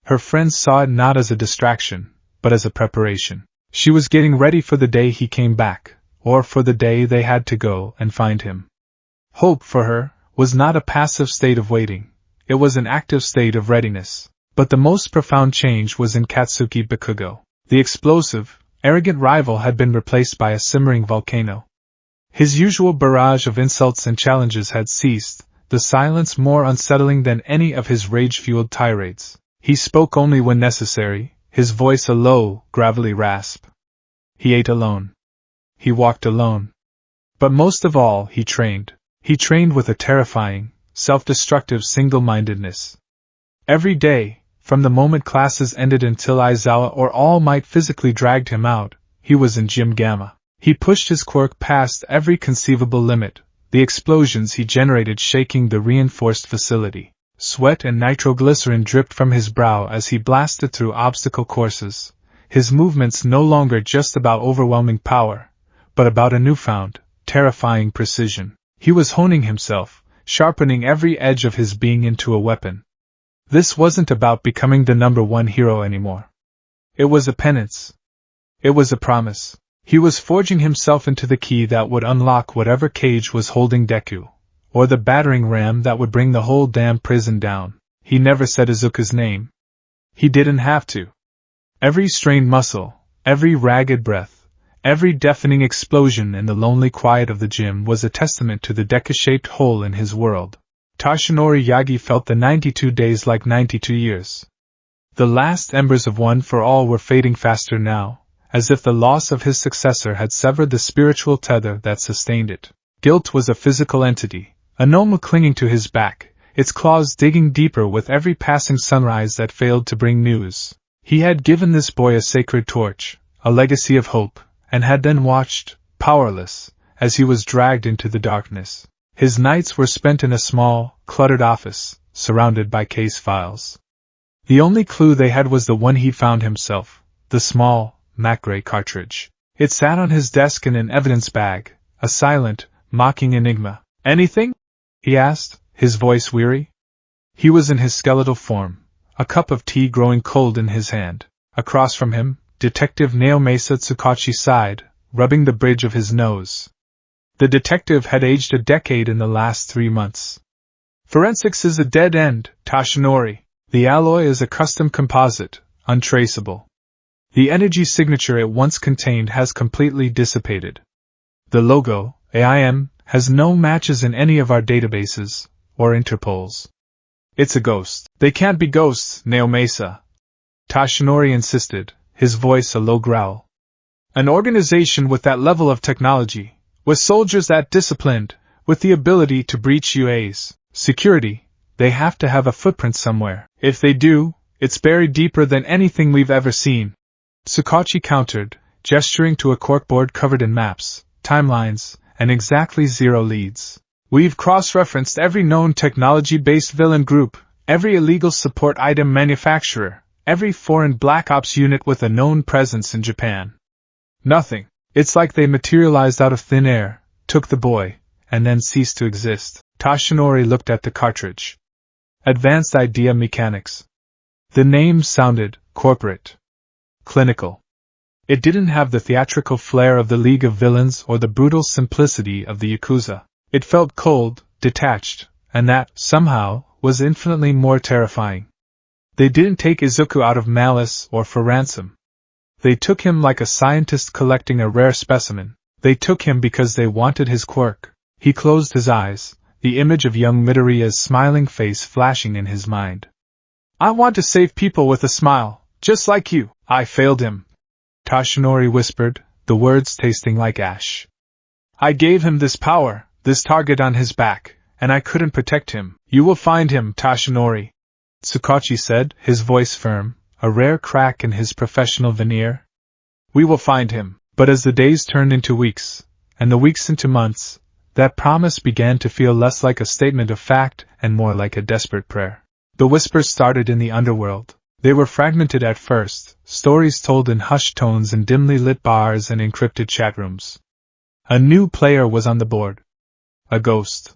Her friends saw it not as a distraction, but as a preparation. She was getting ready for the day he came back, or for the day they had to go and find him. Hope, for her, was not a passive state of waiting, it was an active state of readiness. But the most profound change was in Katsuki Bakugo. The explosive, arrogant rival had been replaced by a simmering volcano. His usual barrage of insults and challenges had ceased, the silence more unsettling than any of his rage-fueled tirades. He spoke only when necessary, his voice a low, gravelly rasp. He ate alone. He walked alone. But most of all, he trained. He trained with a terrifying, self-destructive single-mindedness. Every day, from the moment classes ended until Aizawa or All Might physically dragged him out, he was in Gym Gamma. He pushed his quirk past every conceivable limit, the explosions he generated shaking the reinforced facility. Sweat and nitroglycerin dripped from his brow as he blasted through obstacle courses, his movements no longer just about overwhelming power, but about a newfound, terrifying precision. He was honing himself, sharpening every edge of his being into a weapon. This wasn't about becoming the #1 hero anymore. It was a penance. It was a promise. He was forging himself into the key that would unlock whatever cage was holding Deku, or the battering ram that would bring the whole damn prison down. He never said Izuku's name. He didn't have to. Every strained muscle, every ragged breath, every deafening explosion in the lonely quiet of the gym was a testament to the Deku-shaped hole in his world. Toshinori Yagi felt the 92 days like 92 years. The last embers of One for All were fading faster now, as if the loss of his successor had severed the spiritual tether that sustained it. Guilt was a physical entity, a gnome clinging to his back, its claws digging deeper with every passing sunrise that failed to bring news. He had given this boy a sacred torch, a legacy of hope, and had then watched, powerless, as he was dragged into the darkness. His nights were spent in a small, cluttered office, surrounded by case files. The only clue they had was the one he found himself, the small, matte-gray cartridge. It sat on his desk in an evidence bag, a silent, mocking enigma. "Anything?" he asked, his voice weary. He was in his skeletal form, a cup of tea growing cold in his hand. Across from him, Detective Naomasa Tsukachi sighed, rubbing the bridge of his nose. The detective had aged a decade in the last 3 months. "Forensics is a dead end, Toshinori. The alloy is a custom composite, untraceable. The energy signature it once contained has completely dissipated. The logo, AIM, has no matches in any of our databases, or Interpol's. It's a ghost." "They can't be ghosts, Naomasa," Toshinori insisted, his voice a low growl. "An organization with that level of technology, with soldiers that disciplined, with the ability to breach UA's security, they have to have a footprint somewhere. If they do, it's buried deeper than anything we've ever seen." Tsukachi countered, gesturing to a corkboard covered in maps, timelines, and exactly 0 leads. "We've cross-referenced every known technology-based villain group, every illegal support item manufacturer, every foreign Black Ops unit with a known presence in Japan. Nothing. It's like they materialized out of thin air, took the boy, and then ceased to exist." Toshinori looked at the cartridge. Advanced Idea Mechanics. The name sounded corporate. Clinical. It didn't have the theatrical flair of the League of Villains or the brutal simplicity of the Yakuza. It felt cold, detached, and that, somehow, was infinitely more terrifying. They didn't take Izuku out of malice or for ransom. They took him like a scientist collecting a rare specimen. They took him because they wanted his quirk, He closed his eyes, the image of young Midoriya's smiling face flashing in his mind. I want to save people with a smile, just like you. I failed him, Toshinori whispered, the words tasting like ash. I gave him this power, this target on his back, and I couldn't protect him. You will find him, Toshinori, Tsukachi said, his voice firm, a rare crack in his professional veneer. We will find him. But as the days turned into weeks, and the weeks into months, that promise began to feel less like a statement of fact and more like a desperate prayer. The whispers started in the underworld. They were fragmented at first, stories told in hushed tones in dimly lit bars and encrypted chat rooms. A new player was on the board. A ghost.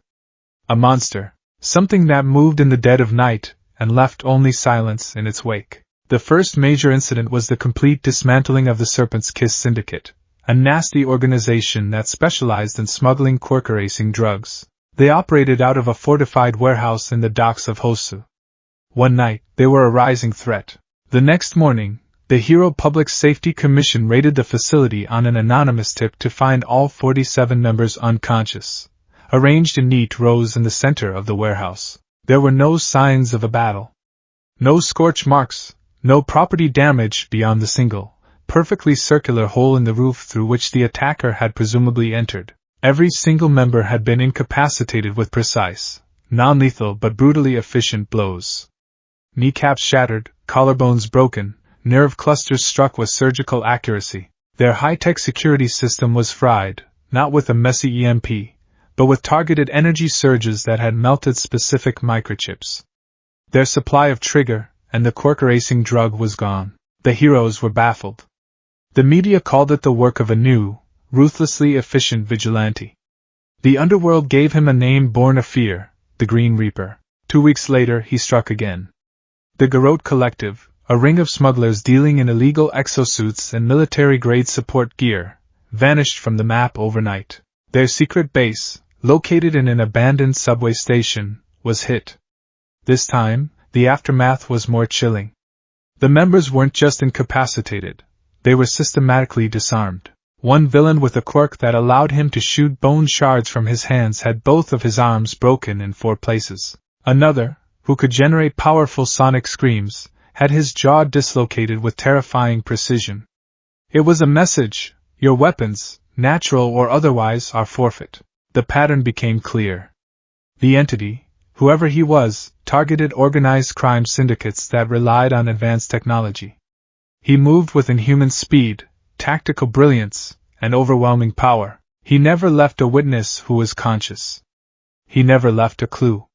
A monster. Something that moved in the dead of night and left only silence in its wake. The first major incident was the complete dismantling of the Serpent's Kiss Syndicate, a nasty organization that specialized in smuggling quirk-erasing drugs. They operated out of a fortified warehouse in the docks of Hosu. One night, they were a rising threat. The next morning, the Hero Public Safety Commission raided the facility on an anonymous tip to find all 47 members unconscious, arranged in neat rows in the center of the warehouse. There were no signs of a battle. No scorch marks. No property damage beyond the single, perfectly circular hole in the roof through which the attacker had presumably entered. Every single member had been incapacitated with precise, non-lethal but brutally efficient blows. Kneecaps shattered, collarbones broken, nerve clusters struck with surgical accuracy. Their high-tech security system was fried, not with a messy EMP, but with targeted energy surges that had melted specific microchips. Their supply of trigger and the quirk-erasing drug was gone. The heroes were baffled. The media called it the work of a new, ruthlessly efficient vigilante. The underworld gave him a name born of fear, the Green Reaper. 2 weeks later he struck again. The Garrote Collective, a ring of smugglers dealing in illegal exosuits and military-grade support gear, vanished from the map overnight. Their secret base, located in an abandoned subway station, was hit. This time, the aftermath was more chilling. The members weren't just incapacitated, they were systematically disarmed. One villain with a quirk that allowed him to shoot bone shards from his hands had both of his arms broken in 4 places. Another, who could generate powerful sonic screams, had his jaw dislocated with terrifying precision. It was a message: your weapons, natural or otherwise, are forfeit. The pattern became clear. The entity, whoever he was, targeted organized crime syndicates that relied on advanced technology. He moved with inhuman speed, tactical brilliance, and overwhelming power. He never left a witness who was conscious. He never left a clue.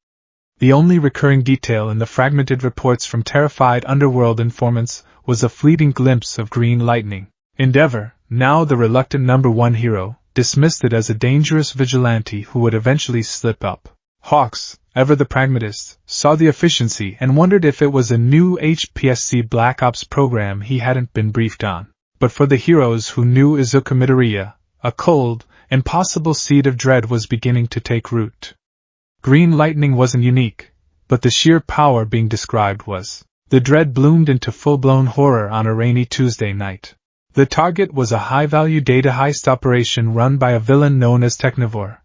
The only recurring detail in the fragmented reports from terrified underworld informants was a fleeting glimpse of green lightning. Endeavor, now the reluctant #1 hero, dismissed it as a dangerous vigilante who would eventually slip up. Hawks, ever the pragmatist, saw the efficiency and wondered if it was a new HPSC Black Ops program he hadn't been briefed on. But for the heroes who knew Izuku Midoriya, a cold, impossible seed of dread was beginning to take root. Green lightning wasn't unique, but the sheer power being described was. The dread bloomed into full-blown horror on a rainy Tuesday night. The target was a high-value data heist operation run by a villain known as Technivore,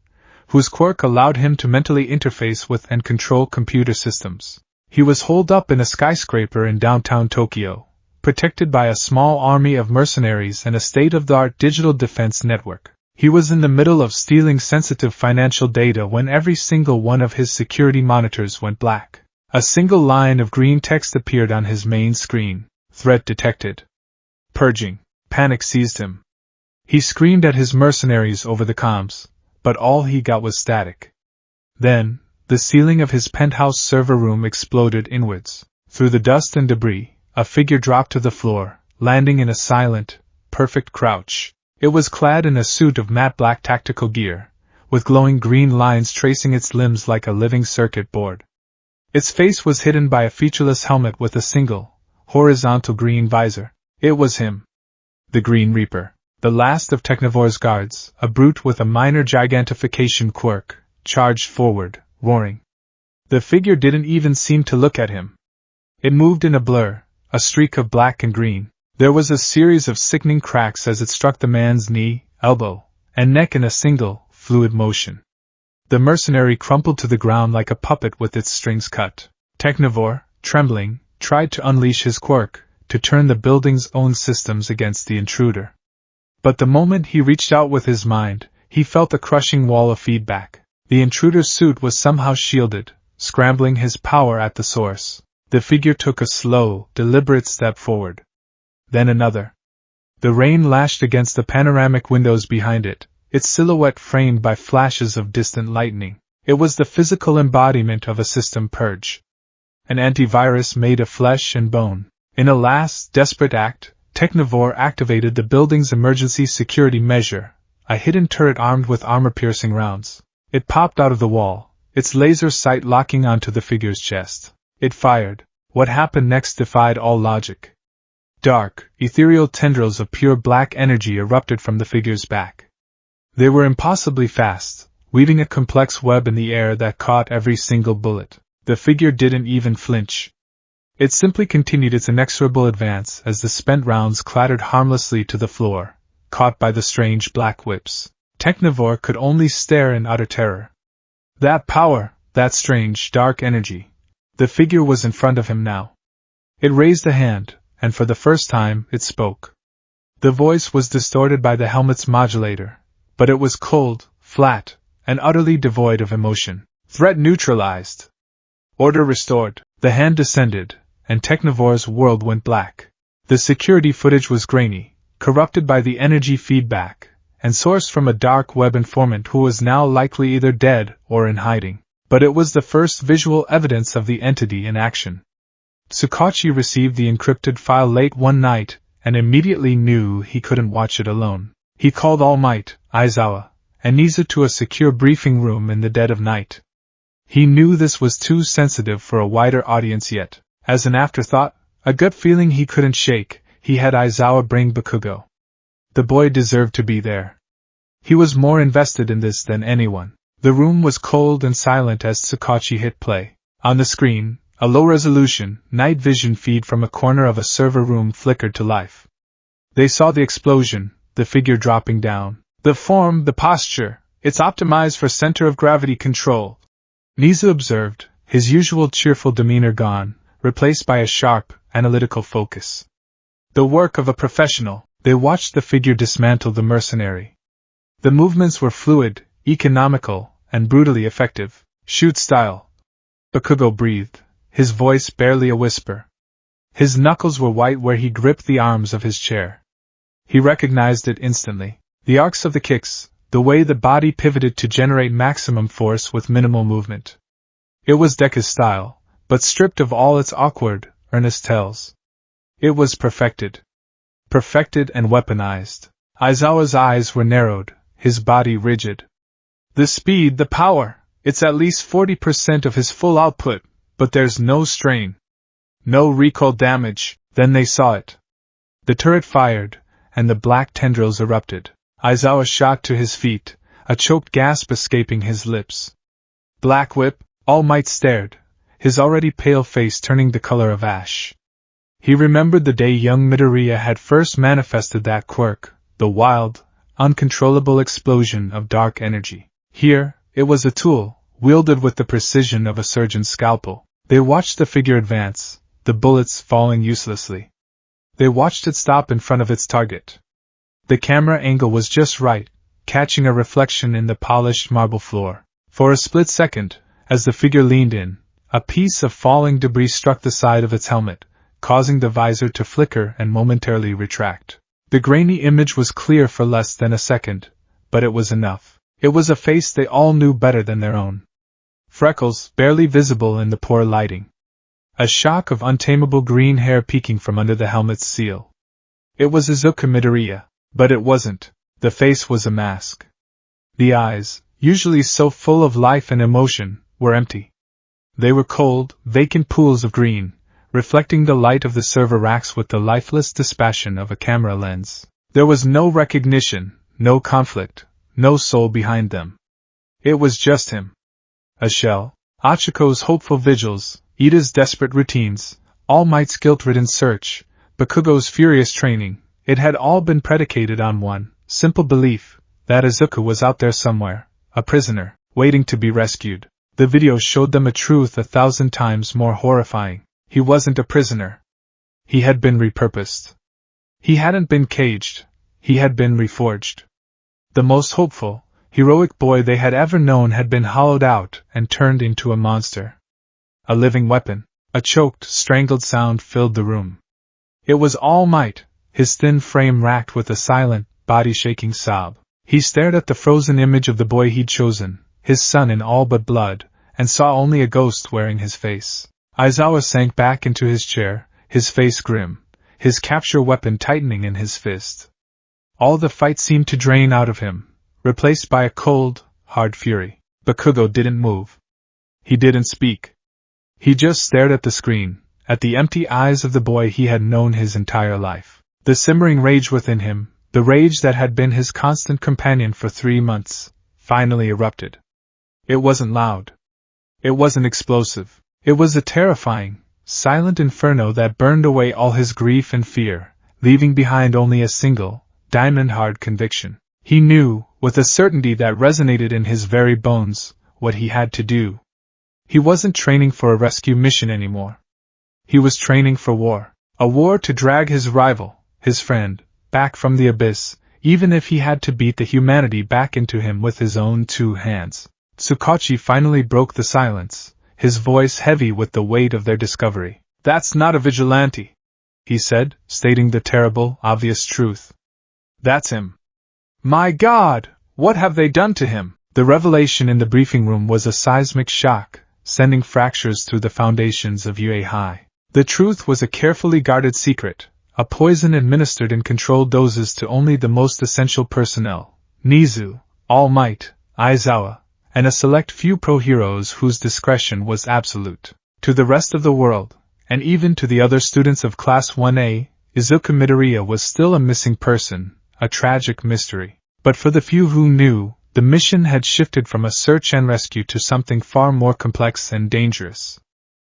whose quirk allowed him to mentally interface with and control computer systems. He was holed up in a skyscraper in downtown Tokyo, protected by a small army of mercenaries and a state-of-the-art digital defense network. He was in the middle of stealing sensitive financial data when every single one of his security monitors went black. A single line of green text appeared on his main screen. Threat detected. Purging. Panic seized him. He screamed at his mercenaries over the comms, but all he got was static. Then, the ceiling of his penthouse server room exploded inwards. Through the dust and debris, a figure dropped to the floor, landing in a silent, perfect crouch. It was clad in a suit of matte black tactical gear, with glowing green lines tracing its limbs like a living circuit board. Its face was hidden by a featureless helmet with a single, horizontal green visor. It was him. The Green Reaper. The last of Technivore's guards, a brute with a minor gigantification quirk, charged forward, roaring. The figure didn't even seem to look at him. It moved in a blur, a streak of black and green. There was a series of sickening cracks as it struck the man's knee, elbow, and neck in a single, fluid motion. The mercenary crumpled to the ground like a puppet with its strings cut. Technivore, trembling, tried to unleash his quirk, to turn the building's own systems against the intruder. But the moment he reached out with his mind, he felt a crushing wall of feedback. The intruder's suit was somehow shielded, scrambling his power at the source. The figure took a slow, deliberate step forward. Then another. The rain lashed against the panoramic windows behind it, its silhouette framed by flashes of distant lightning. It was the physical embodiment of a system purge. An antivirus made of flesh and bone. In a last, desperate act, Technivore activated the building's emergency security measure, a hidden turret armed with armor-piercing rounds. It popped out of the wall, its laser sight locking onto the figure's chest. It fired. What happened next defied all logic. Dark, ethereal tendrils of pure black energy erupted from the figure's back. They were impossibly fast, weaving a complex web in the air that caught every single bullet. The figure didn't even flinch. It simply continued its inexorable advance as the spent rounds clattered harmlessly to the floor, caught by the strange black whips. Technivore could only stare in utter terror. That power, that strange, dark energy. The figure was in front of him now. It raised a hand, and for the first time, it spoke. The voice was distorted by the helmet's modulator, but it was cold, flat, and utterly devoid of emotion. Threat neutralized. Order restored. The hand descended, and Technivore's world went black. The security footage was grainy, corrupted by the energy feedback, and sourced from a dark web informant who was now likely either dead or in hiding. But it was the first visual evidence of the entity in action. Tsukachi received the encrypted file late one night, and immediately knew he couldn't watch it alone. He called All Might, Aizawa, and Nizu to a secure briefing room in the dead of night. He knew this was too sensitive for a wider audience yet. As an afterthought, a gut feeling he couldn't shake, he had Aizawa bring Bakugo. The boy deserved to be there. He was more invested in this than anyone. The room was cold and silent as Tsukachi hit play. On the screen, a low-resolution, night vision feed from a corner of a server room flickered to life. They saw the explosion, the figure dropping down. The form, the posture, it's optimized for center of gravity control. Nizu observed, his usual cheerful demeanor gone, replaced by a sharp, analytical focus. The work of a professional. They watched the figure dismantle the mercenary. The movements were fluid, economical, and brutally effective. Shoot style. Bakugo breathed, his voice barely a whisper. His knuckles were white where he gripped the arms of his chair. He recognized it instantly. The arcs of the kicks, the way the body pivoted to generate maximum force with minimal movement. It was Deku's style, but stripped of all its awkward, earnest tells. It was perfected. Perfected and weaponized. Aizawa's eyes were narrowed, his body rigid. The speed, the power, it's at least 40% of his full output, but there's no strain. No recoil damage. Then they saw it. The turret fired, and the black tendrils erupted. Aizawa shot to his feet, a choked gasp escaping his lips. Black Whip, All Might stared, his already pale face turning the color of ash. He remembered the day young Midoriya had first manifested that quirk, the wild, uncontrollable explosion of dark energy. Here, it was a tool, wielded with the precision of a surgeon's scalpel. They watched the figure advance, the bullets falling uselessly. They watched it stop in front of its target. The camera angle was just right, catching a reflection in the polished marble floor. For a split second, as the figure leaned in, a piece of falling debris struck the side of its helmet, causing the visor to flicker and momentarily retract. The grainy image was clear for less than a second, but it was enough. It was a face they all knew better than their own. Freckles, barely visible in the poor lighting. A shock of untamable green hair peeking from under the helmet's seal. It was Izuku Midoriya, but it wasn't. The face was a mask. The eyes, usually so full of life and emotion, were empty. They were cold, vacant pools of green, reflecting the light of the server racks with the lifeless dispassion of a camera lens. There was no recognition, no conflict, no soul behind them. It was just him. A shell. Achiko's hopeful vigils, Ida's desperate routines, All Might's guilt-ridden search, Bakugo's furious training, it had all been predicated on one simple belief, that Izuku was out there somewhere, a prisoner, waiting to be rescued. The video showed them a truth 1,000 times more horrifying. He wasn't a prisoner. He had been repurposed. He hadn't been caged. He had been reforged. The most hopeful, heroic boy they had ever known had been hollowed out and turned into a monster. A living weapon. A choked, strangled sound filled the room. It was All Might, his thin frame racked with a silent, body-shaking sob. He stared at the frozen image of the boy he'd chosen, his son in all but blood, and saw only a ghost wearing his face. Aizawa sank back into his chair, his face grim, his capture weapon tightening in his fist. All the fight seemed to drain out of him, replaced by a cold, hard fury. Bakugo didn't move. He didn't speak. He just stared at the screen, at the empty eyes of the boy he had known his entire life. The simmering rage within him, the rage that had been his constant companion for 3 months, finally erupted. It wasn't loud. It wasn't explosive. It was a terrifying, silent inferno that burned away all his grief and fear, leaving behind only a single, diamond-hard conviction. He knew, with a certainty that resonated in his very bones, what he had to do. He wasn't training for a rescue mission anymore. He was training for war. A war to drag his rival, his friend, back from the abyss, even if he had to beat the humanity back into him with his own 2 hands. Tsukachi finally broke the silence, his voice heavy with the weight of their discovery. "That's not a vigilante," he said, stating the terrible, obvious truth. "That's him." "My God, what have they done to him?" The revelation in the briefing room was a seismic shock, sending fractures through the foundations of UA High. The truth was a carefully guarded secret, a poison administered in controlled doses to only the most essential personnel: Nizu, All Might, Aizawa, and a select few pro-heroes whose discretion was absolute. To the rest of the world, and even to the other students of Class 1A, Izuku Midoriya was still a missing person, a tragic mystery. But for the few who knew, the mission had shifted from a search and rescue to something far more complex and dangerous.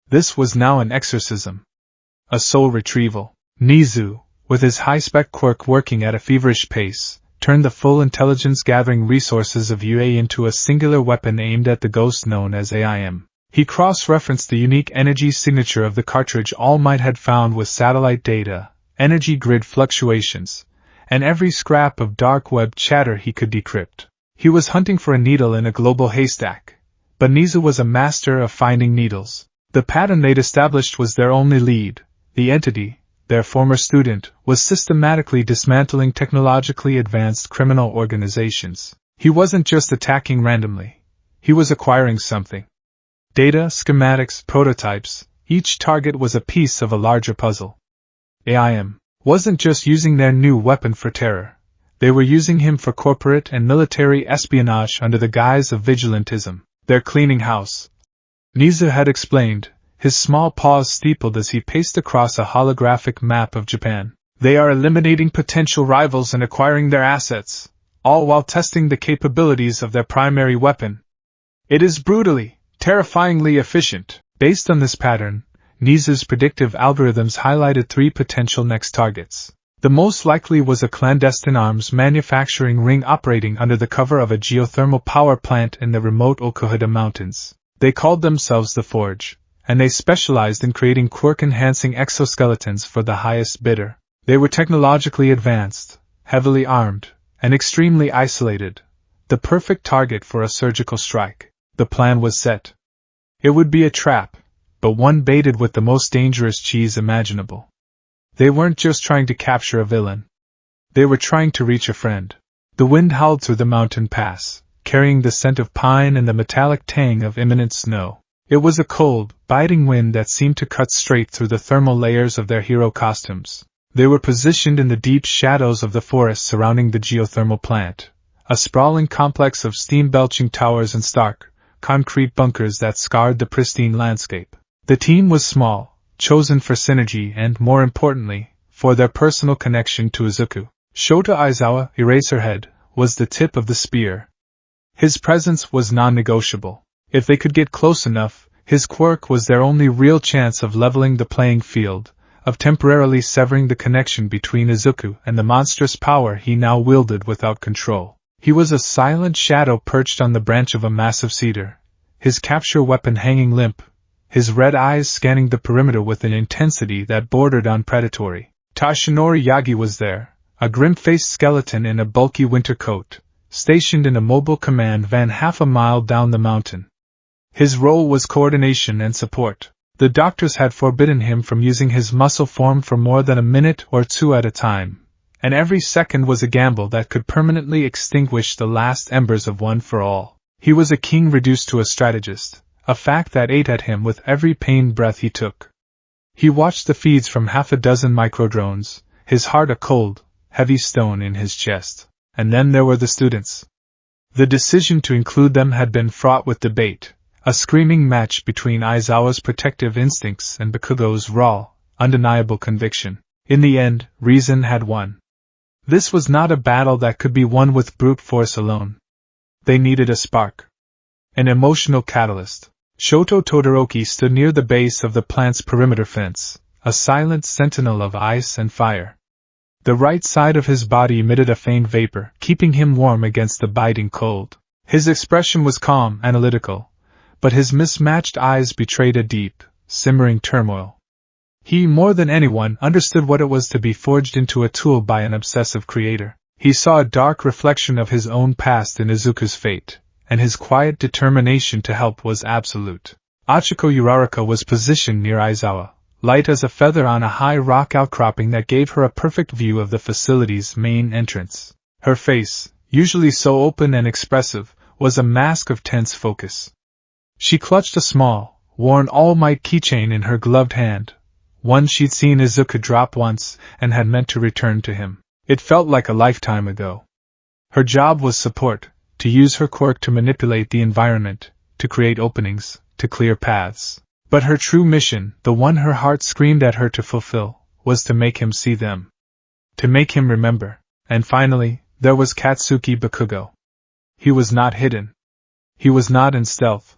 This was now an exorcism. A soul retrieval. Nizu, with his high-spec quirk working at a feverish pace, turned the full intelligence-gathering resources of UA into a singular weapon aimed at the ghost known as AIM. He cross-referenced the unique energy signature of the cartridge All Might had found with satellite data, energy grid fluctuations, and every scrap of dark web chatter he could decrypt. He was hunting for a needle in a global haystack, but Nizu was a master of finding needles. The pattern they'd established was their only lead. The entity, their former student, was systematically dismantling technologically advanced criminal organizations. He wasn't just attacking randomly. He was acquiring something. Data, schematics, prototypes, each target was a piece of a larger puzzle. AIM wasn't just using their new weapon for terror. They were using him for corporate and military espionage under the guise of vigilantism. "They're cleaning house," Nizu had explained, his small paws steepled as he paced across a holographic map of Japan. "They are eliminating potential rivals and acquiring their assets, all while testing the capabilities of their primary weapon. It is brutally, terrifyingly efficient." Based on this pattern, Nizu's predictive algorithms highlighted 3 potential next targets. The most likely was a clandestine arms manufacturing ring operating under the cover of a geothermal power plant in the remote Okuhida Mountains. They called themselves the Forge, and they specialized in creating quirk-enhancing exoskeletons for the highest bidder. They were technologically advanced, heavily armed, and extremely isolated, the perfect target for a surgical strike. The plan was set. It would be a trap, but one baited with the most dangerous cheese imaginable. They weren't just trying to capture a villain. They were trying to reach a friend. The wind howled through the mountain pass, carrying the scent of pine and the metallic tang of imminent snow. It was a cold, biting wind that seemed to cut straight through the thermal layers of their hero costumes. They were positioned in the deep shadows of the forest surrounding the geothermal plant, a sprawling complex of steam-belching towers and stark, concrete bunkers that scarred the pristine landscape. The team was small, chosen for synergy and, more importantly, for their personal connection to Izuku. Shota Aizawa, Eraserhead, was the tip of the spear. His presence was non-negotiable. If they could get close enough, his quirk was their only real chance of leveling the playing field, of temporarily severing the connection between Izuku and the monstrous power he now wielded without control. He was a silent shadow perched on the branch of a massive cedar, his capture weapon hanging limp, his red eyes scanning the perimeter with an intensity that bordered on predatory. Tashinori Yagi was there, a grim-faced skeleton in a bulky winter coat, stationed in a mobile command van half a mile down the mountain. His role was coordination and support. The doctors had forbidden him from using his muscle form for more than a minute or two at a time, and every second was a gamble that could permanently extinguish the last embers of One for All. He was a king reduced to a strategist, a fact that ate at him with every pained breath he took. He watched the feeds from half a dozen microdrones, his heart a cold, heavy stone in his chest. And then there were the students. The decision to include them had been fraught with debate, a screaming match between Aizawa's protective instincts and Bakugo's raw, undeniable conviction. In the end, reason had won. This was not a battle that could be won with brute force alone. They needed a spark. An emotional catalyst. Shoto Todoroki stood near the base of the plant's perimeter fence, a silent sentinel of ice and fire. The right side of his body emitted a faint vapor, keeping him warm against the biting cold. His expression was calm, analytical, but his mismatched eyes betrayed a deep, simmering turmoil. He, more than anyone, understood what it was to be forged into a tool by an obsessive creator. He saw a dark reflection of his own past in Izuku's fate, and his quiet determination to help was absolute. Achiko Uraraka was positioned near Aizawa, light as a feather on a high rock outcropping that gave her a perfect view of the facility's main entrance. Her face, usually so open and expressive, was a mask of tense focus. She clutched a small, worn All Might keychain in her gloved hand, one she'd seen Izuku drop once and had meant to return to him. It felt like a lifetime ago. Her job was support, to use her quirk to manipulate the environment, to create openings, to clear paths. But her true mission, the one her heart screamed at her to fulfill, was to make him see them. To make him remember. And finally, there was Katsuki Bakugo. He was not hidden. He was not in stealth.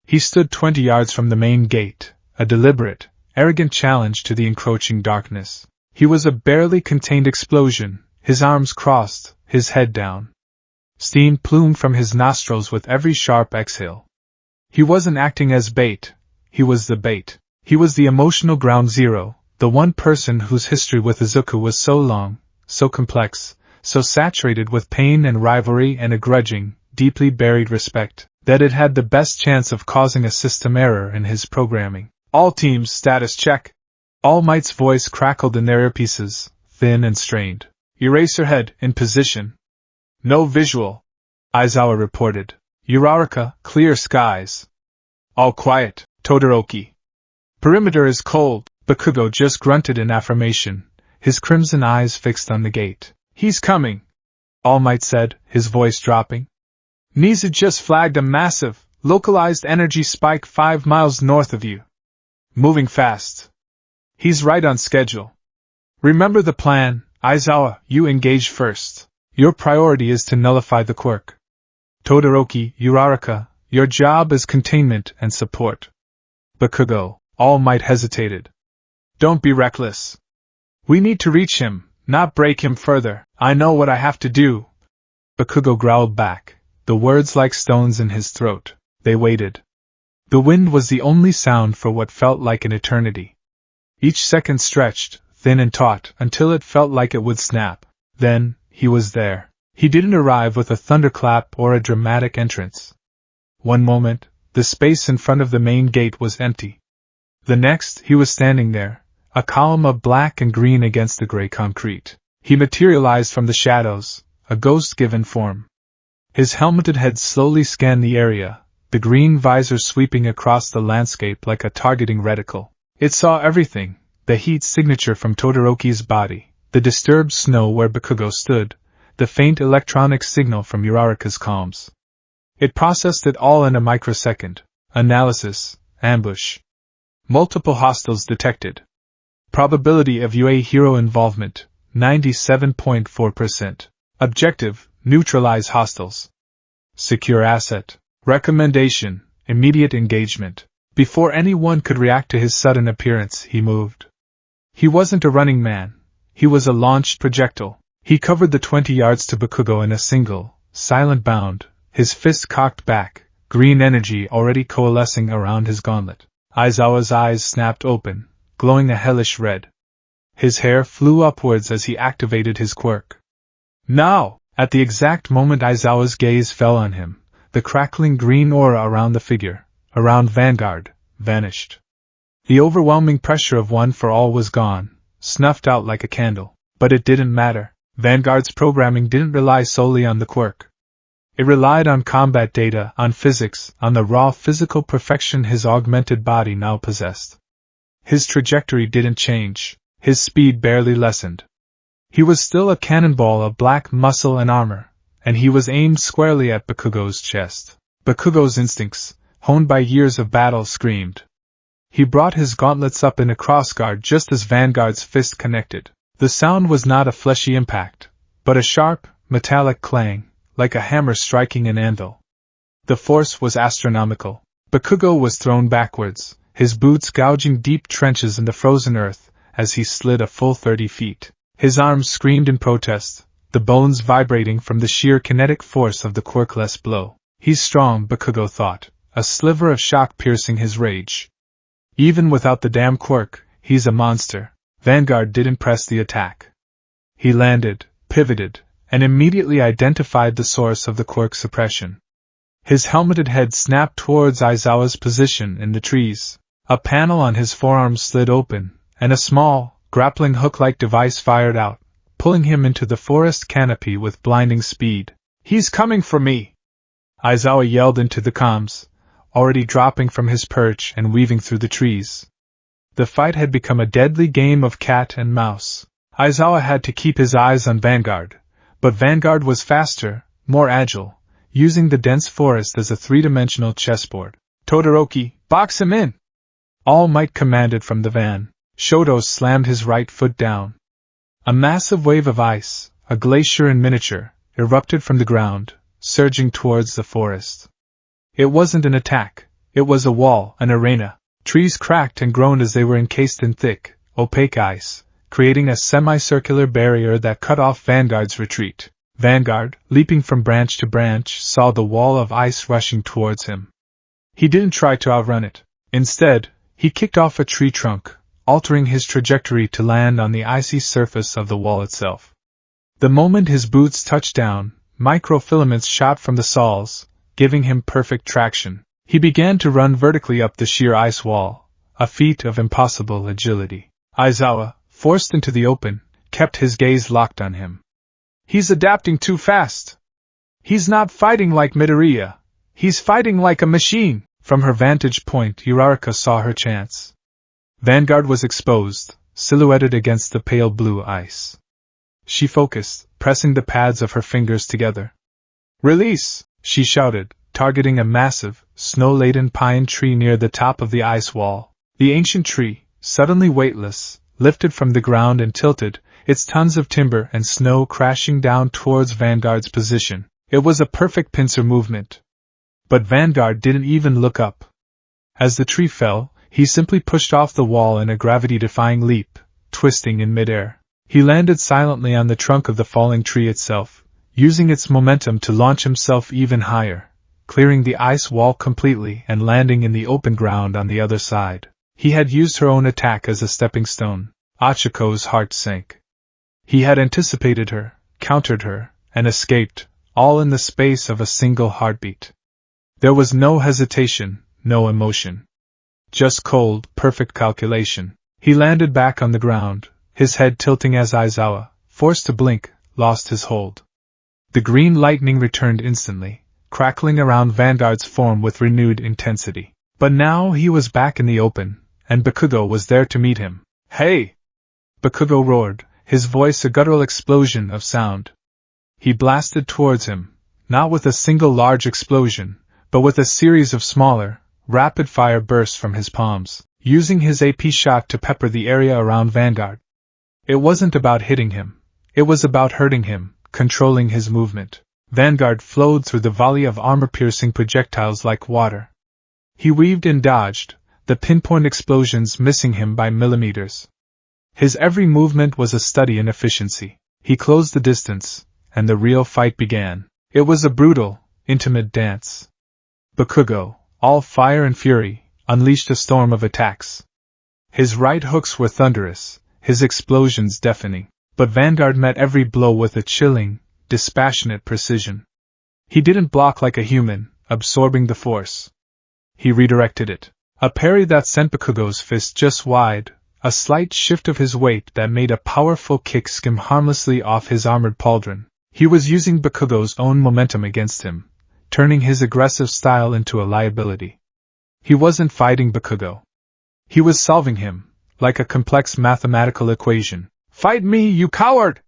He stood 20 yards from the main gate, a deliberate, arrogant challenge to the encroaching darkness. He was a barely contained explosion, his arms crossed, his head down. Steam plumed from his nostrils with every sharp exhale. He wasn't acting as bait. He was the bait. He was the emotional ground zero, the one person whose history with Izuku was so long, so complex, so saturated with pain and rivalry and a grudging, deeply buried respect, that it had the best chance of causing a system error in his programming. All teams, status check. All Might's voice crackled in their earpieces, thin and strained. Eraserhead, in position. No visual. Aizawa reported. Uraraka, clear skies. All quiet. Todoroki. Perimeter is cold. Bakugo just grunted in affirmation, his crimson eyes fixed on the gate. He's coming, All Might said, his voice dropping. Nizu just flagged a massive, localized energy spike 5 miles north of you. Moving fast. He's right on schedule. Remember the plan, Aizawa, you engage first. Your priority is to nullify the quirk. Todoroki, Uraraka, your job is containment and support. Bakugo, All Might hesitated. Don't be reckless. We need to reach him, not break him further. I know what I have to do. Bakugo growled back, the words like stones in his throat. They waited. The wind was the only sound for what felt like an eternity. Each second stretched, thin and taut, until it felt like it would snap. Then, he was there. He didn't arrive with a thunderclap or a dramatic entrance. One moment, the space in front of the main gate was empty. The next, he was standing there, a column of black and green against the gray concrete. He materialized from the shadows, a ghost-given form. His helmeted head slowly scanned the area, the green visor sweeping across the landscape like a targeting reticle. It saw everything, the heat signature from Todoroki's body, the disturbed snow where Bakugo stood, the faint electronic signal from Uraraka's comms. It processed it all in a microsecond. Analysis, ambush. Multiple hostiles detected. Probability of UA hero involvement, 97.4%. Objective, neutralize hostiles. Secure asset. Recommendation, immediate engagement. Before anyone could react to his sudden appearance, he moved. He wasn't a running man. He was a launched projectile. He covered the 20 yards to Bakugo in a single, silent bound, his fist cocked back, green energy already coalescing around his gauntlet. Aizawa's eyes snapped open, glowing a hellish red. His hair flew upwards as he activated his quirk. Now! At the exact moment Aizawa's gaze fell on him, the crackling green aura around the figure, around Vanguard, vanished. The overwhelming pressure of One for All was gone, snuffed out like a candle. But it didn't matter. Vanguard's programming didn't rely solely on the quirk. It relied on combat data, on physics, on the raw physical perfection his augmented body now possessed. His trajectory didn't change, his speed barely lessened. He was still a cannonball of black muscle and armor, and he was aimed squarely at Bakugo's chest. Bakugo's instincts, honed by years of battle, screamed. He brought his gauntlets up in a crossguard just as Vanguard's fist connected. The sound was not a fleshy impact, but a sharp, metallic clang, like a hammer striking an anvil. The force was astronomical. Bakugo was thrown backwards, his boots gouging deep trenches in the frozen earth, as he slid a full 30 feet. His arms screamed in protest, the bones vibrating from the sheer kinetic force of the quirkless blow. He's strong, Bakugo thought, a sliver of shock piercing his rage. Even without the damn quirk, he's a monster. Vanguard didn't press the attack. He landed, pivoted, and immediately identified the source of the quirk suppression. His helmeted head snapped towards Aizawa's position in the trees. A panel on his forearm slid open, and a small, grappling hook-like device fired out, pulling him into the forest canopy with blinding speed. He's coming for me! Aizawa yelled into the comms, already dropping from his perch and weaving through the trees. The fight had become a deadly game of cat and mouse. Aizawa had to keep his eyes on Vanguard, but Vanguard was faster, more agile, using the dense forest as a three-dimensional chessboard. Todoroki, box him in! All Might commanded from the van. Shoto slammed his right foot down. A massive wave of ice, a glacier in miniature, erupted from the ground, surging towards the forest. It wasn't an attack, it was a wall, an arena. Trees cracked and groaned as they were encased in thick, opaque ice, creating a semicircular barrier that cut off Vanguard's retreat. Vanguard, leaping from branch to branch, saw the wall of ice rushing towards him. He didn't try to outrun it. Instead, he kicked off a tree trunk, altering his trajectory to land on the icy surface of the wall itself. The moment his boots touched down, microfilaments shot from the soles, giving him perfect traction. He began to run vertically up the sheer ice wall, a feat of impossible agility. Aizawa, forced into the open, kept his gaze locked on him. He's adapting too fast. He's not fighting like Midoriya. He's fighting like a machine. From her vantage point, Uraraka saw her chance. Vanguard was exposed, silhouetted against the pale blue ice. She focused, pressing the pads of her fingers together. "Release!" she shouted, targeting a massive, snow-laden pine tree near the top of the ice wall. The ancient tree, suddenly weightless, lifted from the ground and tilted, its tons of timber and snow crashing down towards Vanguard's position. It was a perfect pincer movement. But Vanguard didn't even look up. As the tree fell, he simply pushed off the wall in a gravity-defying leap, twisting in midair. He landed silently on the trunk of the falling tree itself, using its momentum to launch himself even higher, clearing the ice wall completely and landing in the open ground on the other side. He had used her own attack as a stepping stone. Achiko's heart sank. He had anticipated her, countered her, and escaped, all in the space of a single heartbeat. There was no hesitation, no emotion. Just cold, perfect calculation. He landed back on the ground, his head tilting as Aizawa, forced to blink, lost his hold. The green lightning returned instantly, crackling around Vanguard's form with renewed intensity. But now he was back in the open, and Bakugo was there to meet him. "Hey!" Bakugo roared, his voice a guttural explosion of sound. He blasted towards him, not with a single large explosion, but with a series of smaller, rapid-fire bursts from his palms, using his AP shot to pepper the area around Vanguard. It wasn't about hitting him. It was about hurting him, controlling his movement. Vanguard flowed through the volley of armor-piercing projectiles like water. He weaved and dodged, the pinpoint explosions missing him by millimeters. His every movement was a study in efficiency. He closed the distance, and the real fight began. It was a brutal, intimate dance. Bakugo, all fire and fury, unleashed a storm of attacks. His right hooks were thunderous, his explosions deafening, but Vanguard met every blow with a chilling, dispassionate precision. He didn't block like a human, absorbing the force. He redirected it. A parry that sent Bakugo's fist just wide, a slight shift of his weight that made a powerful kick skim harmlessly off his armored pauldron. He was using Bakugo's own momentum against him, turning his aggressive style into a liability. He wasn't fighting Bakugo. He was solving him, like a complex mathematical equation. "Fight me, you coward!"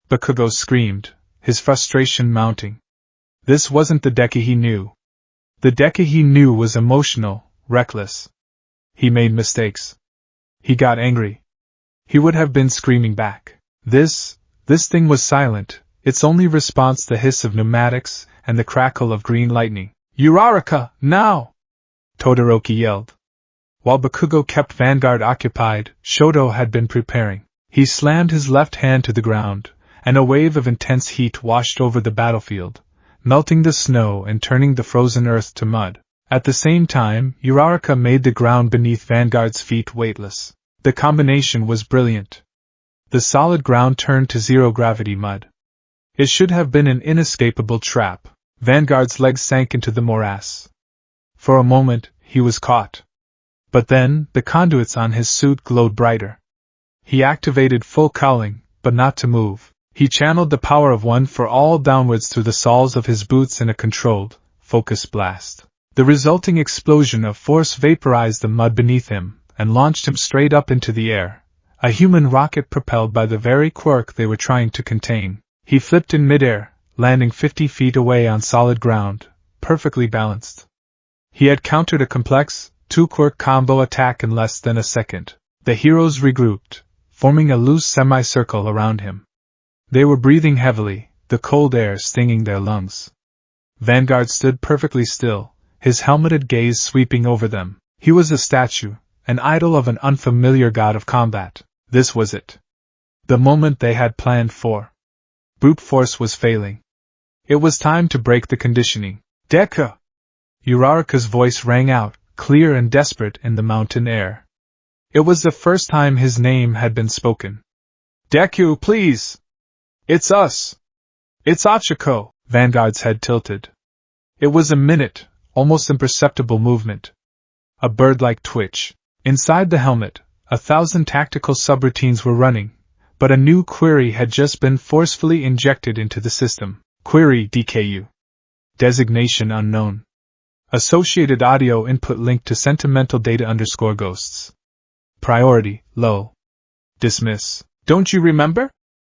Bakugo screamed, his frustration mounting. This wasn't the Deku he knew. The Deku he knew was emotional, reckless. He made mistakes. He got angry. He would have been screaming back. This thing was silent, its only response the hiss of pneumatics and the crackle of green lightning. "Uraraka, now!" Todoroki yelled. While Bakugo kept Vanguard occupied, Shoto had been preparing. He slammed his left hand to the ground, and a wave of intense heat washed over the battlefield, melting the snow and turning the frozen earth to mud. At the same time, Uraraka made the ground beneath Vanguard's feet weightless. The combination was brilliant. The solid ground turned to zero-gravity mud. It should have been an inescapable trap. Vanguard's legs sank into the morass. For a moment, he was caught. But then, the conduits on his suit glowed brighter. He activated full cowling, but not to move. He channeled the power of one for all downwards through the soles of his boots in a controlled, focused blast. The resulting explosion of force vaporized the mud beneath him, and launched him straight up into the air, a human rocket propelled by the very quirk they were trying to contain. He flipped in midair, landing 50 feet away on solid ground, perfectly balanced. He had countered a complex, two-quirk combo attack in less than a second. The heroes regrouped, forming a loose semicircle around him. They were breathing heavily, the cold air stinging their lungs. Vanguard stood perfectly still, his helmeted gaze sweeping over them. He was a statue, an idol of an unfamiliar god of combat. This was it. The moment they had planned for. Brute force was failing. It was time to break the conditioning. "Deku!" Uraraka's voice rang out, clear and desperate in the mountain air. It was the first time his name had been spoken. "Deku, please! It's us! It's Ochako!" Vanguard's head tilted. It was a minute, almost imperceptible movement. A bird-like twitch. Inside the helmet, 1,000 tactical subroutines were running, but a new query had just been forcefully injected into the system. Query DKU. Designation unknown. Associated audio input linked to sentimental data _ghosts. Priority, low. Dismiss. "Don't you remember?"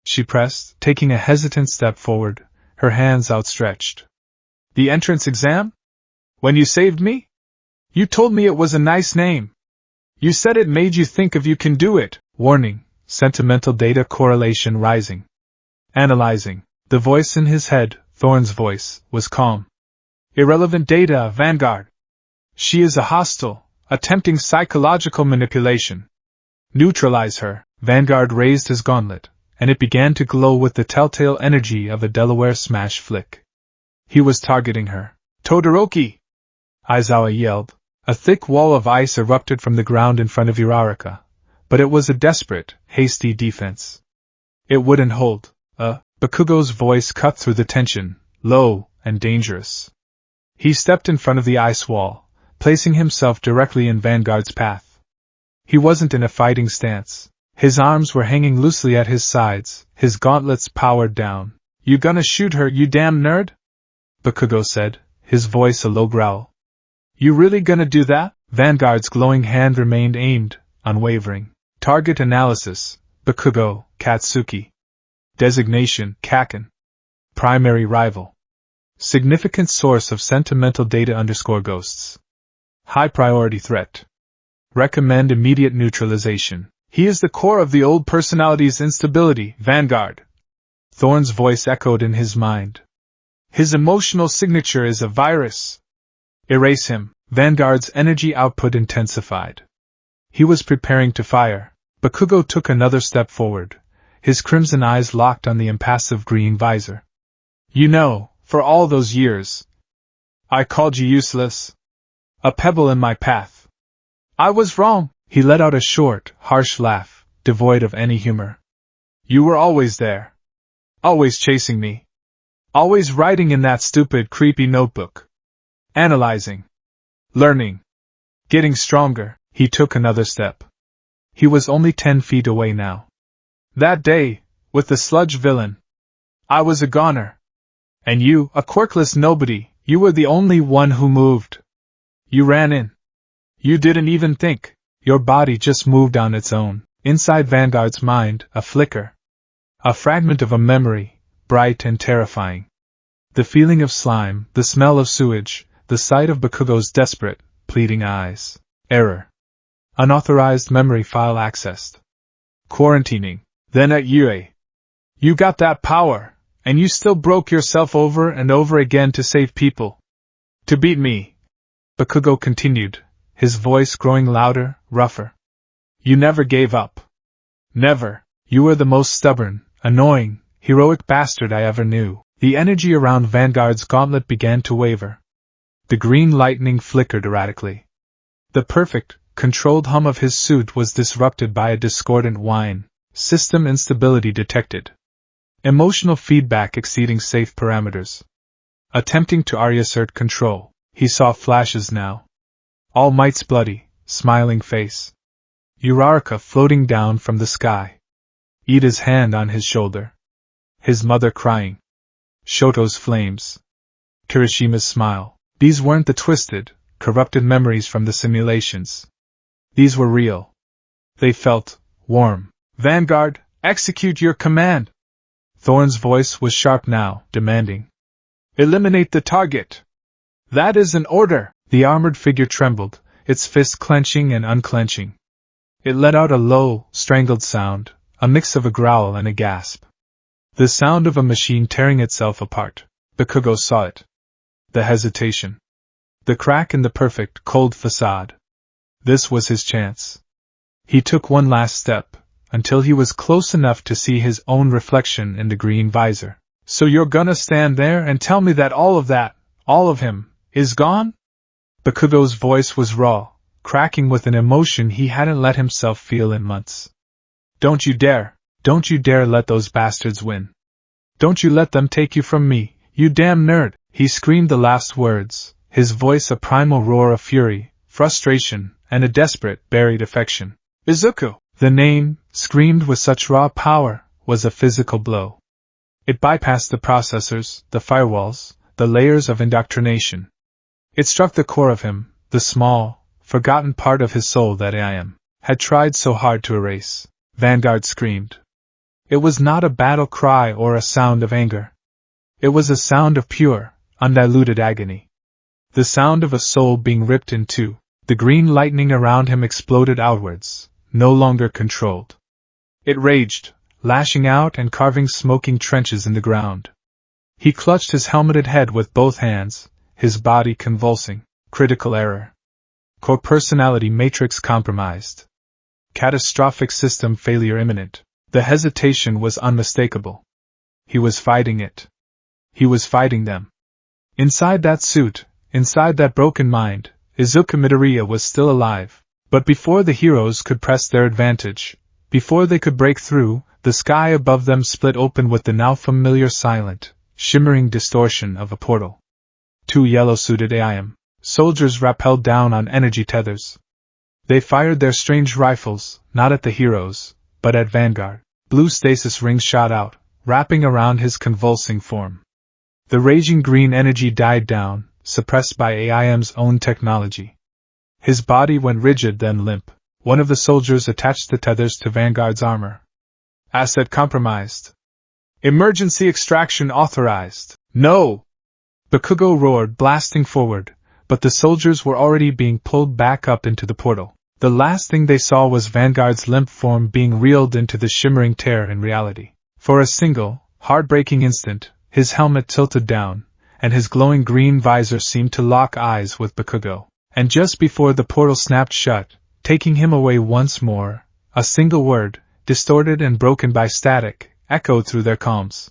she pressed, taking a hesitant step forward, her hands outstretched. "The entrance exam? When you saved me? You told me it was a nice name. You said it made you think of you can do it." Warning, sentimental data correlation rising. Analyzing. The voice in his head, Thorn's voice, was calm. "Irrelevant data, Vanguard. She is a hostile, attempting psychological manipulation. Neutralize her." Vanguard raised his gauntlet, and it began to glow with the telltale energy of a Delaware smash flick. He was targeting her. "Todoroki!" Aizawa yelled. A thick wall of ice erupted from the ground in front of Uraraka, but it was a desperate, hasty defense. It wouldn't hold. Bakugo's voice cut through the tension, low and dangerous. He stepped in front of the ice wall, placing himself directly in Vanguard's path. He wasn't in a fighting stance. His arms were hanging loosely at his sides, his gauntlets powered down. "You gonna shoot her, you damn nerd?" Bakugo said, his voice a low growl. "You really gonna do that?" Vanguard's glowing hand remained aimed, unwavering. Target analysis, Bakugo, Katsuki. Designation, Kaken. Primary rival. Significant source of sentimental data _ghosts. High priority threat. Recommend immediate neutralization. "He is the core of the old personality's instability, Vanguard." Thorn's voice echoed in his mind. "His emotional signature is a virus. Erase him." Vanguard's energy output intensified. He was preparing to fire. Bakugo took another step forward, his crimson eyes locked on the impassive green visor. "You know, for all those years. I called you useless. A pebble in my path. I was wrong. He let out a short, harsh laugh, devoid of any humor. You were always there. Always chasing me. Always writing in that stupid, creepy notebook. Analyzing. Learning. Getting stronger. He took another step. He was only 10 feet away now. That day, with the sludge villain, I was a goner. And you, a quirkless nobody, you were the only one who moved. You ran in. You didn't even think. Your body just moved on its own. Inside Vanguard's mind, a flicker. A fragment of a memory, bright and terrifying. The feeling of slime, the smell of sewage, the sight of Bakugo's desperate, pleading eyes. Error. Unauthorized memory file accessed. Quarantining. Then at UA. You got that power, and you still broke yourself over and over again to save people. To beat me. Bakugo continued, his voice growing louder, rougher. You never gave up. Never. You were the most stubborn, annoying, heroic bastard I ever knew. The energy around Vanguard's gauntlet began to waver. The green lightning flickered erratically. The perfect, controlled hum of his suit was disrupted by a discordant whine. System instability detected. Emotional feedback exceeding safe parameters. Attempting to reassert control, he saw flashes now. All Might's bloody, smiling face. Uraraka floating down from the sky. Ida's hand on his shoulder. His mother crying. Shoto's flames. Kirishima's smile. These weren't the twisted, corrupted memories from the simulations. These were real. They felt warm. Vanguard, execute your command! Thorn's voice was sharp now, demanding. Eliminate the target! That is an order! The armored figure trembled, its fist clenching and unclenching. It let out a low, strangled sound, a mix of a growl and a gasp. The sound of a machine tearing itself apart. Bakugo saw it. The hesitation. The crack in the perfect, cold facade. This was his chance. He took one last step, until he was close enough to see his own reflection in the green visor. So you're gonna stand there and tell me that, all of him, is gone? Bakugo's voice was raw, cracking with an emotion he hadn't let himself feel in months. Don't you dare let those bastards win. Don't you let them take you from me, you damn nerd! He screamed the last words, his voice a primal roar of fury, frustration, and a desperate, buried affection. Izuku! The name, screamed with such raw power, was a physical blow. It bypassed the processors, the firewalls, the layers of indoctrination. It struck the core of him, the small, forgotten part of his soul that I had tried so hard to erase. Vanguard screamed. It was not a battle cry or a sound of anger. It was a sound of pure, undiluted agony. The sound of a soul being ripped in two. The green lightning around him exploded outwards, no longer controlled. It raged, lashing out and carving smoking trenches in the ground. He clutched his helmeted head with both hands, his body convulsing. Critical error. Core personality matrix compromised. Catastrophic system failure imminent. The hesitation was unmistakable. He was fighting it. He was fighting them. Inside that suit, inside that broken mind, Izuku Midoriya was still alive. But before the heroes could press their advantage, before they could break through, the sky above them split open with the now familiar silent, shimmering distortion of a portal. Two yellow-suited AIM soldiers rappelled down on energy tethers. They fired their strange rifles, not at the heroes, but at Vanguard. Blue stasis rings shot out, wrapping around his convulsing form. The raging green energy died down, suppressed by AIM's own technology. His body went rigid then limp. One of the soldiers attached the tethers to Vanguard's armor. Asset compromised. Emergency extraction authorized. No! Bakugo roared, blasting forward, but the soldiers were already being pulled back up into the portal. The last thing they saw was Vanguard's limp form being reeled into the shimmering tear in reality. For a single, heartbreaking instant, his helmet tilted down, and his glowing green visor seemed to lock eyes with Bakugo. And just before the portal snapped shut, taking him away once more, a single word, distorted and broken by static, echoed through their calms.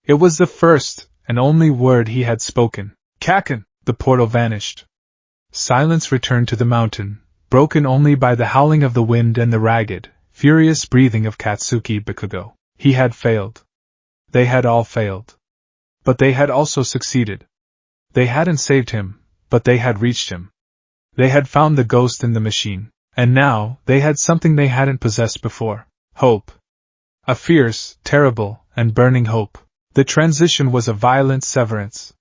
It was the first, and only word he had spoken. Kaken! The portal vanished. Silence returned to the mountain, broken only by the howling of the wind and the ragged, furious breathing of Katsuki Bakugo. He had failed. They had all failed. But they had also succeeded. They hadn't saved him, but they had reached him. They had found the ghost in the machine, and now they had something they hadn't possessed before. Hope. A fierce, terrible, and burning hope. The transition was a violent severance.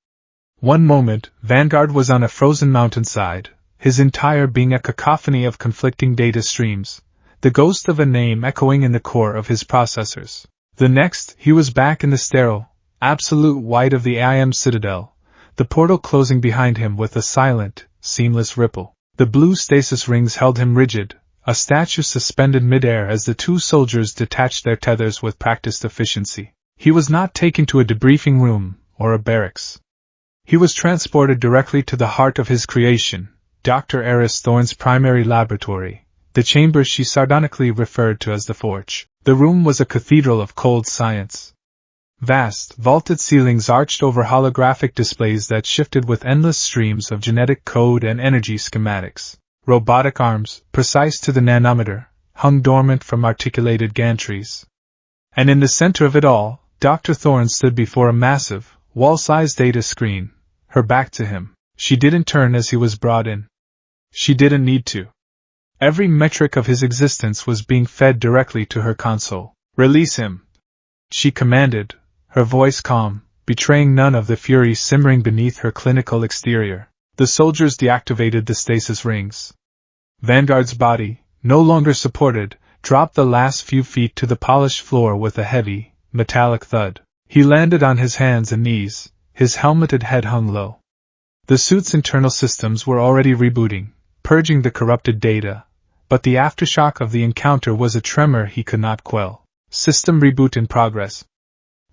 One moment, Vanguard was on a frozen mountainside, his entire being a cacophony of conflicting data streams, the ghost of a name echoing in the core of his processors. The next, he was back in the sterile, absolute white of the IM Citadel, the portal closing behind him with a silent, seamless ripple. The blue stasis rings held him rigid, a statue suspended midair as the two soldiers detached their tethers with practiced efficiency. He was not taken to a debriefing room, or a barracks. He was transported directly to the heart of his creation, Dr. Eris Thorne's primary laboratory, the chamber she sardonically referred to as the Forge. The room was a cathedral of cold science. Vast, vaulted ceilings arched over holographic displays that shifted with endless streams of genetic code and energy schematics. Robotic arms, precise to the nanometer, hung dormant from articulated gantries. And in the center of it all, Dr. Thorne stood before a massive, wall-sized data screen, her back to him. She didn't turn as he was brought in. She didn't need to. Every metric of his existence was being fed directly to her console. "Release him," she commanded, her voice calm, betraying none of the fury simmering beneath her clinical exterior. The soldiers deactivated the stasis rings. Vanguard's body, no longer supported, dropped the last few feet to the polished floor with a heavy, metallic thud. He landed on his hands and knees, his helmeted head hung low. The suit's internal systems were already rebooting, purging the corrupted data, but the aftershock of the encounter was a tremor he could not quell. System reboot in progress.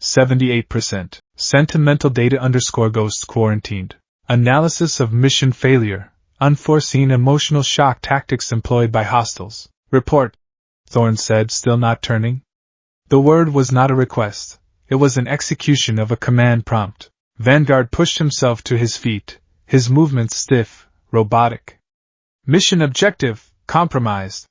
78%. Sentimental data _ ghosts quarantined. Analysis of mission failure. Unforeseen emotional shock tactics employed by hostiles. Report, Thorne said, still not turning. The word was not a request. It was an execution of a command prompt. Vanguard pushed himself to his feet, his movements stiff, robotic. Mission objective, compromised,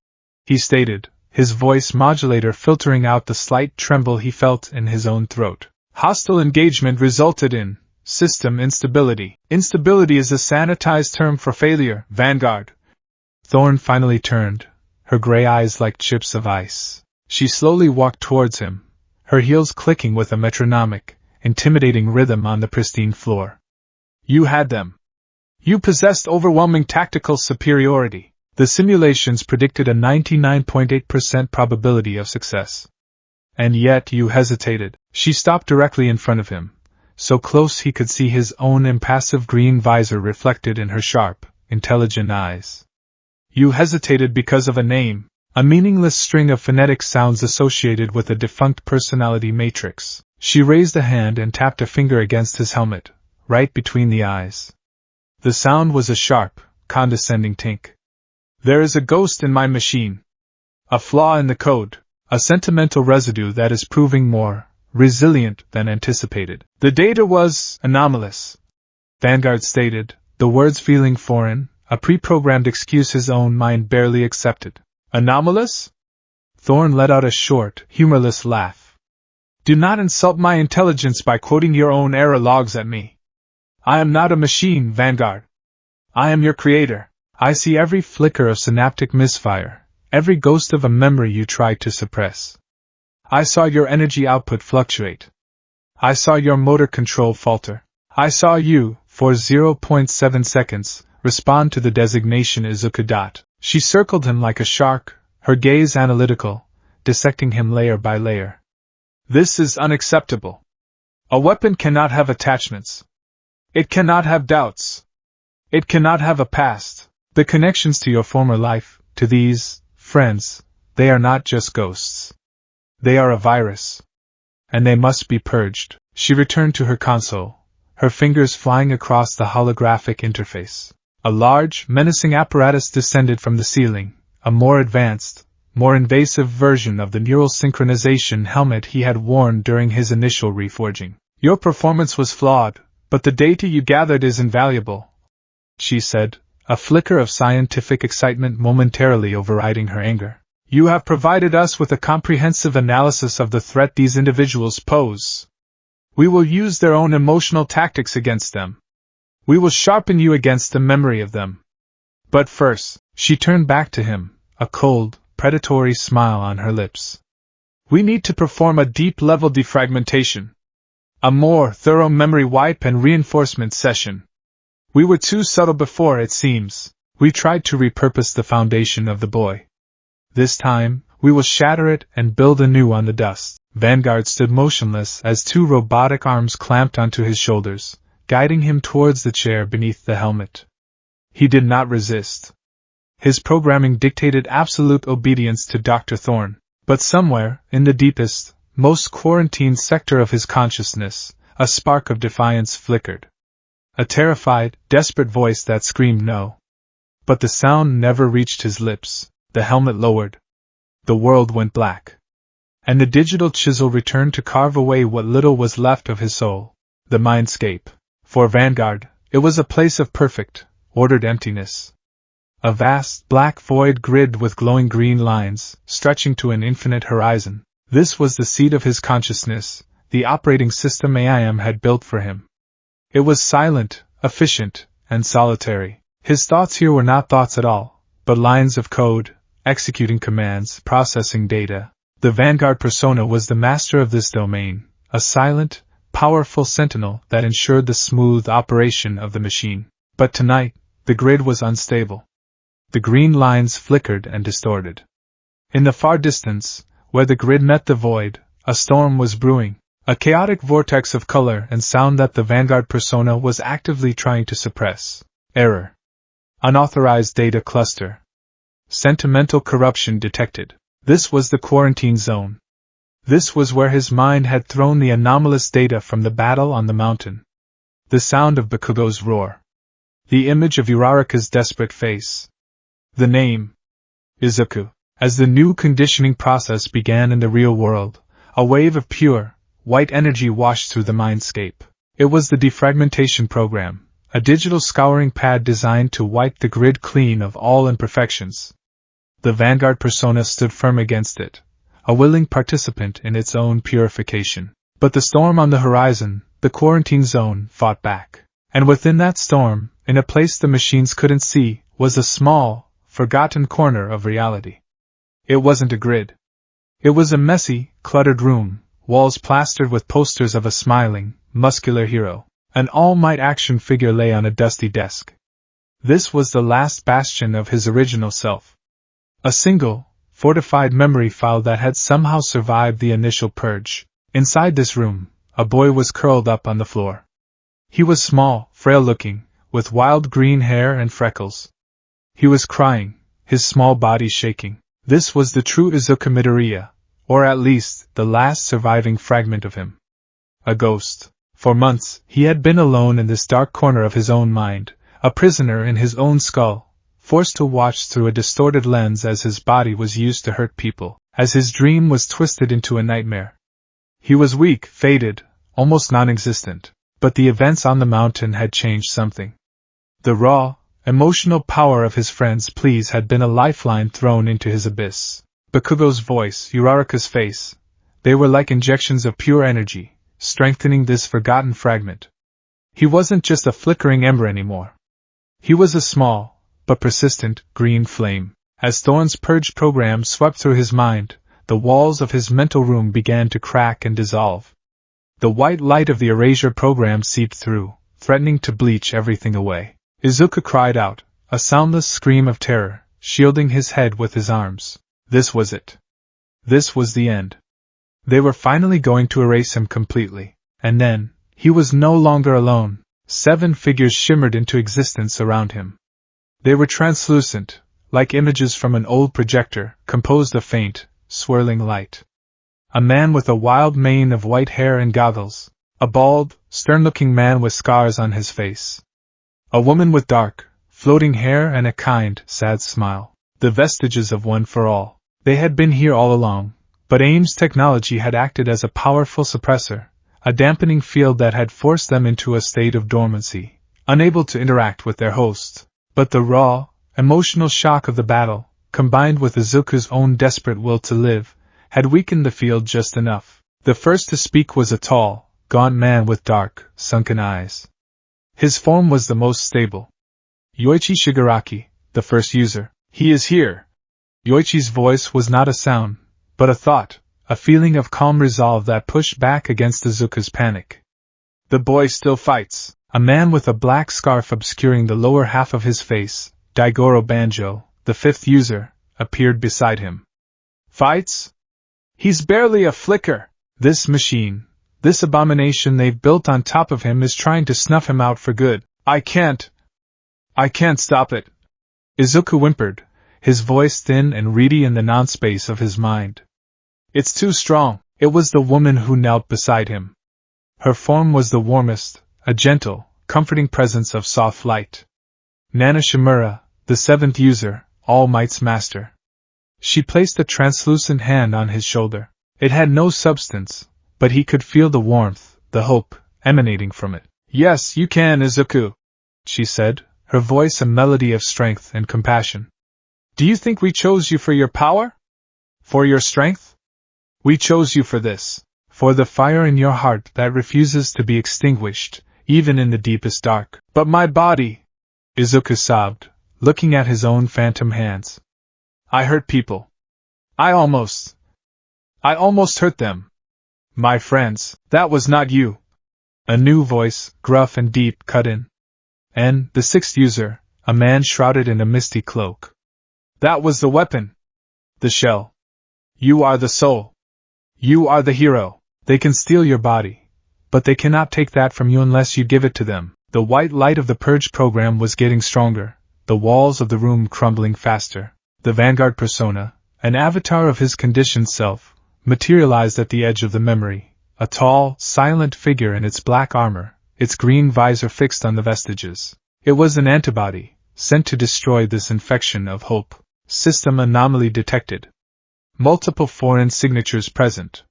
he stated, his voice modulator filtering out the slight tremble he felt in his own throat. Hostile engagement resulted in system instability. Instability is a sanitized term for failure, Vanguard. Thorne finally turned, her gray eyes like chips of ice. She slowly walked towards him, her heels clicking with a metronomic, intimidating rhythm on the pristine floor. You had them. You possessed overwhelming tactical superiority. The simulations predicted a 99.8% probability of success. And yet you hesitated. She stopped directly in front of him, so close he could see his own impassive green visor reflected in her sharp, intelligent eyes. You hesitated because of a name, a meaningless string of phonetic sounds associated with a defunct personality matrix. She raised a hand and tapped a finger against his helmet, right between the eyes. The sound was a sharp, condescending tink. There is a ghost in my machine. A flaw in the code, a sentimental residue that is proving more resilient than anticipated. The data was anomalous, Vanguard stated, the words feeling foreign, a pre-programmed excuse his own mind barely accepted. Anomalous? Thorne let out a short, humorless laugh. Do not insult my intelligence by quoting your own error logs at me. I am not a machine, Vanguard. I am your creator. I see every flicker of synaptic misfire, every ghost of a memory you tried to suppress. I saw your energy output fluctuate. I saw your motor control falter. I saw you, for 0.7 seconds, respond to the designation Izuku. She circled him like a shark, her gaze analytical, dissecting him layer by layer. This is unacceptable. A weapon cannot have attachments. It cannot have doubts. It cannot have a past. The connections to your former life, to these friends, they are not just ghosts. They are a virus. And they must be purged. She returned to her console, her fingers flying across the holographic interface. A large, menacing apparatus descended from the ceiling, a more advanced, more invasive version of the neural synchronization helmet he had worn during his initial reforging. Your performance was flawed, but the data you gathered is invaluable, she said, a flicker of scientific excitement momentarily overriding her anger. You have provided us with a comprehensive analysis of the threat these individuals pose. We will use their own emotional tactics against them. We will sharpen you against the memory of them. But first, she turned back to him, a cold, predatory smile on her lips. We need to perform a deep-level defragmentation. A more thorough memory wipe and reinforcement session. We were too subtle before, it seems. We tried to repurpose the foundation of the boy. This time, we will shatter it and build anew on the dust. Vanguard stood motionless as two robotic arms clamped onto his shoulders, guiding him towards the chair beneath the helmet. He did not resist. His programming dictated absolute obedience to Dr. Thorne, but somewhere, in the deepest, most quarantined sector of his consciousness, a spark of defiance flickered. A terrified, desperate voice that screamed no. But the sound never reached his lips. The helmet lowered. The world went black. And the digital chisel returned to carve away what little was left of his soul. The mindscape. For Vanguard, it was a place of perfect, ordered emptiness. A vast, black void grid with glowing green lines, stretching to an infinite horizon. This was the seat of his consciousness, the operating system AIM had built for him. It was silent, efficient, and solitary. His thoughts here were not thoughts at all, but lines of code, executing commands, processing data. The Vanguard persona was the master of this domain, a silent, powerful sentinel that ensured the smooth operation of the machine. But tonight, the grid was unstable. The green lines flickered and distorted. In the far distance, where the grid met the void, a storm was brewing, a chaotic vortex of color and sound that the Vanguard persona was actively trying to suppress. Error. Unauthorized data cluster. Sentimental corruption detected. This was the quarantine zone. This was where his mind had thrown the anomalous data from the battle on the mountain. The sound of Bakugo's roar. The image of Uraraka's desperate face. The name. Izuku. As the new conditioning process began in the real world, a wave of pure, white energy washed through the mindscape. It was the defragmentation program, a digital scouring pad designed to wipe the grid clean of all imperfections. The Vanguard persona stood firm against it, a willing participant in its own purification. But the storm on the horizon, the quarantine zone, fought back. And within that storm, in a place the machines couldn't see, was a small, forgotten corner of reality. It wasn't a grid. It was a messy, cluttered room, walls plastered with posters of a smiling, muscular hero. An all-might action figure lay on a dusty desk. This was the last bastion of his original self. A single, fortified memory file that had somehow survived the initial purge. Inside this room, a boy was curled up on the floor. He was small, frail-looking, with wild green hair and freckles. He was crying, his small body shaking. This was the true Izuku Midoriya, or at least, the last surviving fragment of him. A ghost. For months, he had been alone in this dark corner of his own mind, a prisoner in his own skull, forced to watch through a distorted lens as his body was used to hurt people, as his dream was twisted into a nightmare. He was weak, faded, almost non-existent, but the events on the mountain had changed something. The raw, emotional power of his friends' pleas had been a lifeline thrown into his abyss. Bakugo's voice, Uraraka's face, they were like injections of pure energy, strengthening this forgotten fragment. He wasn't just a flickering ember anymore. He was a small, but persistent, green flame. As Thorne's purge program swept through his mind, the walls of his mental room began to crack and dissolve. The white light of the erasure program seeped through, threatening to bleach everything away. Izuku cried out, a soundless scream of terror, shielding his head with his arms. This was it. This was the end. They were finally going to erase him completely. And then, he was no longer alone. 7 figures shimmered into existence around him. They were translucent, like images from an old projector, composed of faint, swirling light. A man with a wild mane of white hair and goggles. A bald, stern-looking man with scars on his face. A woman with dark, floating hair and a kind, sad smile. The vestiges of One for All. They had been here all along, but AIM's technology had acted as a powerful suppressor, a dampening field that had forced them into a state of dormancy, unable to interact with their host. But the raw, emotional shock of the battle, combined with Izuku's own desperate will to live, had weakened the field just enough. The first to speak was a tall, gaunt man with dark, sunken eyes. His form was the most stable. Yoichi Shigaraki, the first user. He is here. Yoichi's voice was not a sound, but a thought, a feeling of calm resolve that pushed back against Izuku's panic. The boy still fights. A man with a black scarf obscuring the lower half of his face, Daigoro Banjo, the fifth user, appeared beside him. Fights? He's barely a flicker. This machine, this abomination they've built on top of him is trying to snuff him out for good. I can't stop it. Izuku whimpered, his voice thin and reedy in the non-space of his mind. It's too strong. It was the woman who knelt beside him. Her form was the warmest, a gentle, comforting presence of soft light. Nana Shimura, the seventh user, All Might's master. She placed a translucent hand on his shoulder. It had no substance, but he could feel the warmth, the hope, emanating from it. Yes, you can, Izuku, she said, her voice a melody of strength and compassion. Do you think we chose you for your power? For your strength? We chose you for this, for the fire in your heart that refuses to be extinguished, even in the deepest dark. But my body, Izuku sobbed, looking at his own phantom hands. I hurt people. I almost hurt them. My friends, that was not you. A new voice, gruff and deep, cut in. And, the sixth user, a man shrouded in a misty cloak. That was the weapon. The shell. You are the soul. You are the hero. They can steal your body, but they cannot take that from you unless you give it to them. The white light of the purge program was getting stronger, the walls of the room crumbling faster. The Vanguard persona, an avatar of his conditioned self, materialized at the edge of the memory, a tall, silent figure in its black armor, its green visor fixed on the vestiges. It was an antibody, sent to destroy this infection of hope. System anomaly detected. Multiple foreign signatures present.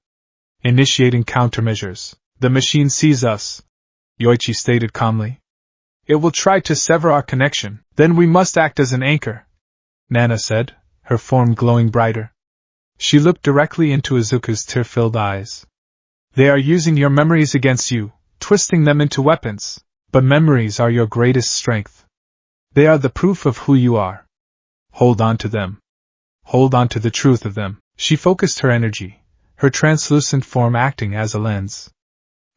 Initiating countermeasures. The machine sees us, Yoichi stated calmly. It will try to sever our connection. Then we must act as an anchor, Nana said, her form glowing brighter. She looked directly into Izuku's tear-filled eyes. They are using your memories against you, twisting them into weapons, but memories are your greatest strength. They are the proof of who you are. Hold on to them. Hold on to the truth of them. She focused her energy, her translucent form acting as a lens.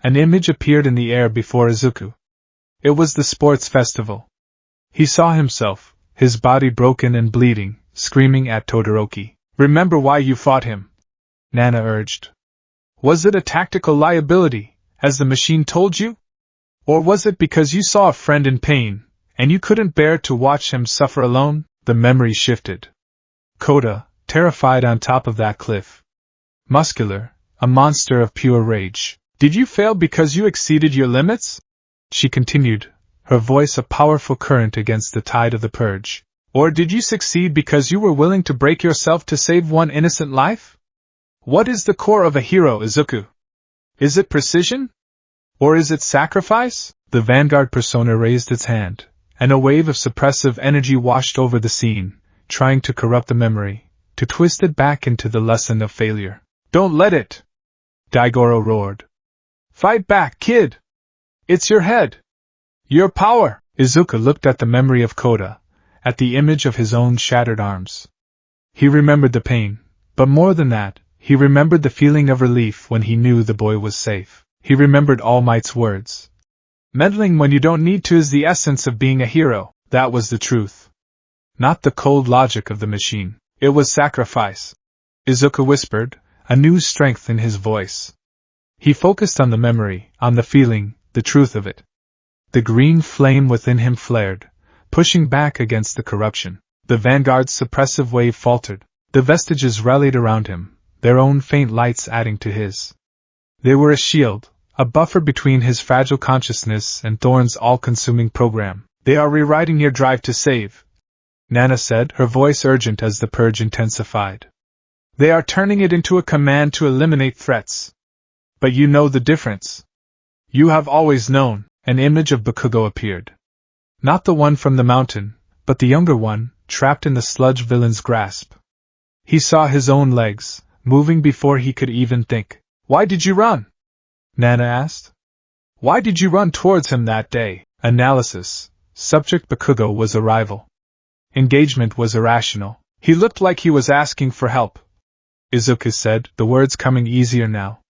An image appeared in the air before Izuku. It was the sports festival. He saw himself, his body broken and bleeding, screaming at Todoroki. Remember why you fought him, Nana urged. Was it a tactical liability, as the machine told you? Or was it because you saw a friend in pain, and you couldn't bear to watch him suffer alone? The memory shifted. Koda, terrified on top of that cliff. Muscular, a monster of pure rage. Did you fail because you exceeded your limits? She continued, her voice a powerful current against the tide of the purge. Or did you succeed because you were willing to break yourself to save one innocent life? What is the core of a hero, Izuku? Is it precision? Or is it sacrifice? The Vanguard persona raised its hand, and a wave of suppressive energy washed over the scene, trying to corrupt the memory, to twist it back into the lesson of failure. Don't let it! Daigoro roared. Fight back, kid! It's your head! Your power! Izuku looked at the memory of Koda, at the image of his own shattered arms. He remembered the pain, but more than that, he remembered the feeling of relief when he knew the boy was safe. He remembered All Might's words. Meddling when you don't need to is the essence of being a hero. That was the truth. Not the cold logic of the machine. It was sacrifice. Izuku whispered, a new strength in his voice. He focused on the memory, on the feeling, the truth of it. The green flame within him flared, pushing back against the corruption. The Vanguard's suppressive wave faltered. The vestiges rallied around him, their own faint lights adding to his. They were a shield, a buffer between his fragile consciousness and Thorn's all-consuming program. They are rewriting your drive to save, Nana said, her voice urgent as the purge intensified. They are turning it into a command to eliminate threats. But you know the difference. You have always known. An image of Bakugo appeared. Not the one from the mountain, but the younger one, trapped in the sludge villain's grasp. He saw his own legs, moving before he could even think. Why did you run? Nana asked. Why did you run towards him that day? Analysis. Subject Bakugo was a rival. Engagement was irrational. He looked like he was asking for help. Izuku said, the words coming easier now.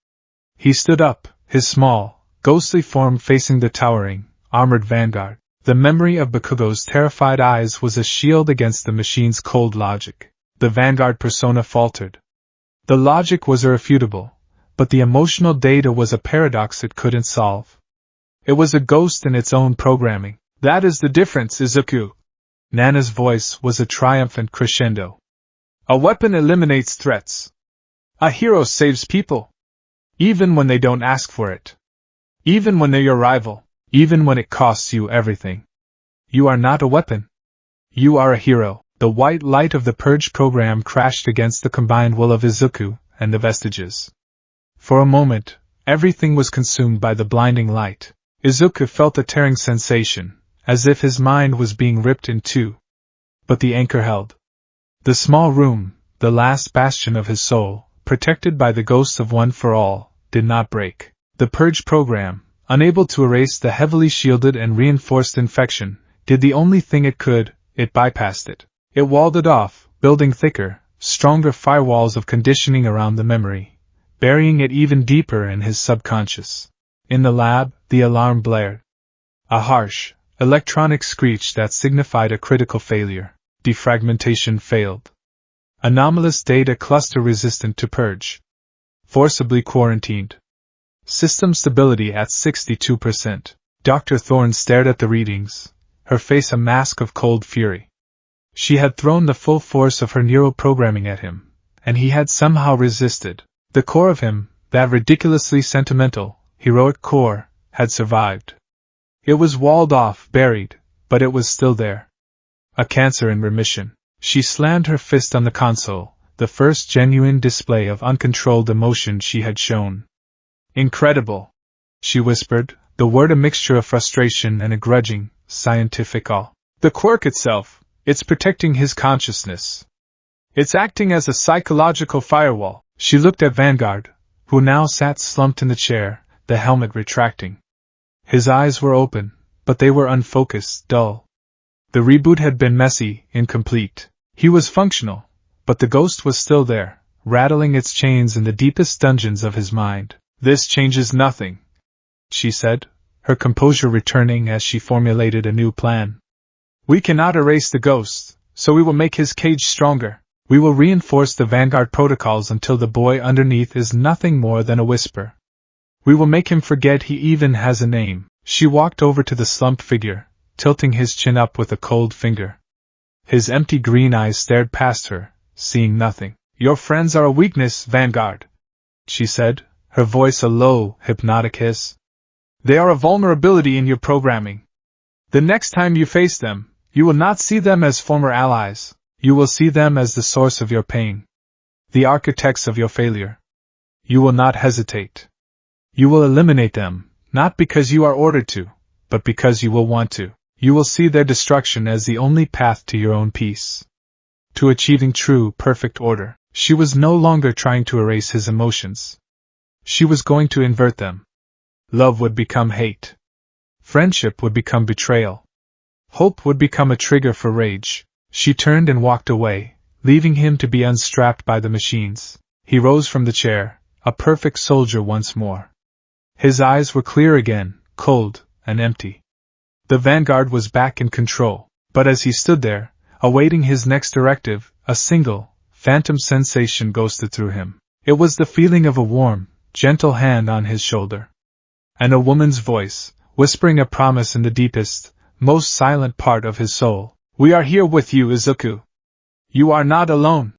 He stood up, his small, ghostly form facing the towering, armored vanguard. The memory of Bakugo's terrified eyes was a shield against the machine's cold logic. The vanguard persona faltered. The logic was irrefutable, but the emotional data was a paradox it couldn't solve. It was a ghost in its own programming. That is the difference, Izuku. Nana's voice was a triumphant crescendo. A weapon eliminates threats. A hero saves people. Even when they don't ask for it. Even when they're your rival. Even when it costs you everything. You are not a weapon. You are a hero. The white light of the purge program crashed against the combined will of Izuku and the vestiges. For a moment, everything was consumed by the blinding light. Izuku felt a tearing sensation, as if his mind was being ripped in two. But the anchor held. The small room, the last bastion of his soul, protected by the ghosts of One for All, did not break. The purge program, unable to erase the heavily shielded and reinforced infection, did the only thing it could. It bypassed it. It walled it off, building thicker, stronger firewalls of conditioning around the memory, burying it even deeper in his subconscious. In the lab, the alarm blared. A harsh, electronic screech that signified a critical failure. Defragmentation failed. Anomalous data cluster resistant to purge. Forcibly quarantined. System stability at 62%. Dr. Thorne stared at the readings, her face a mask of cold fury. She had thrown the full force of her neuroprogramming at him, and he had somehow resisted. The core of him, that ridiculously sentimental, heroic core, had survived. It was walled off, buried, but it was still there. A cancer in remission. She slammed her fist on the console, the first genuine display of uncontrolled emotion she had shown. Incredible, she whispered, the word a mixture of frustration and a grudging, scientific awe. The quirk itself, it's protecting his consciousness. It's acting as a psychological firewall. She looked at Vanguard, who now sat slumped in the chair, the helmet retracting. His eyes were open, but they were unfocused, dull. The reboot had been messy, incomplete. He was functional, but the ghost was still there, rattling its chains in the deepest dungeons of his mind. This changes nothing, she said, her composure returning as she formulated a new plan. We cannot erase the ghost, so we will make his cage stronger. We will reinforce the Vanguard protocols until the boy underneath is nothing more than a whisper. We will make him forget he even has a name. She walked over to the slumped figure, tilting his chin up with a cold finger. His empty green eyes stared past her, seeing nothing. Your friends are a weakness, Vanguard, she said, her voice a low, hypnotic hiss. They are a vulnerability in your programming. The next time you face them, you will not see them as former allies, you will see them as the source of your pain. The architects of your failure. You will not hesitate. You will eliminate them, not because you are ordered to, but because you will want to. You will see their destruction as the only path to your own peace. To achieving true, perfect order. She was no longer trying to erase his emotions. She was going to invert them. Love would become hate. Friendship would become betrayal. Hope would become a trigger for rage. She turned and walked away, leaving him to be unstrapped by the machines. He rose from the chair, a perfect soldier once more. His eyes were clear again, cold and empty. The Vanguard was back in control, but as he stood there, awaiting his next directive, a single, phantom sensation ghosted through him. It was the feeling of a warm, gentle hand on his shoulder. And a woman's voice, whispering a promise in the deepest, most silent part of his soul. We are here with you, Izuku. You are not alone.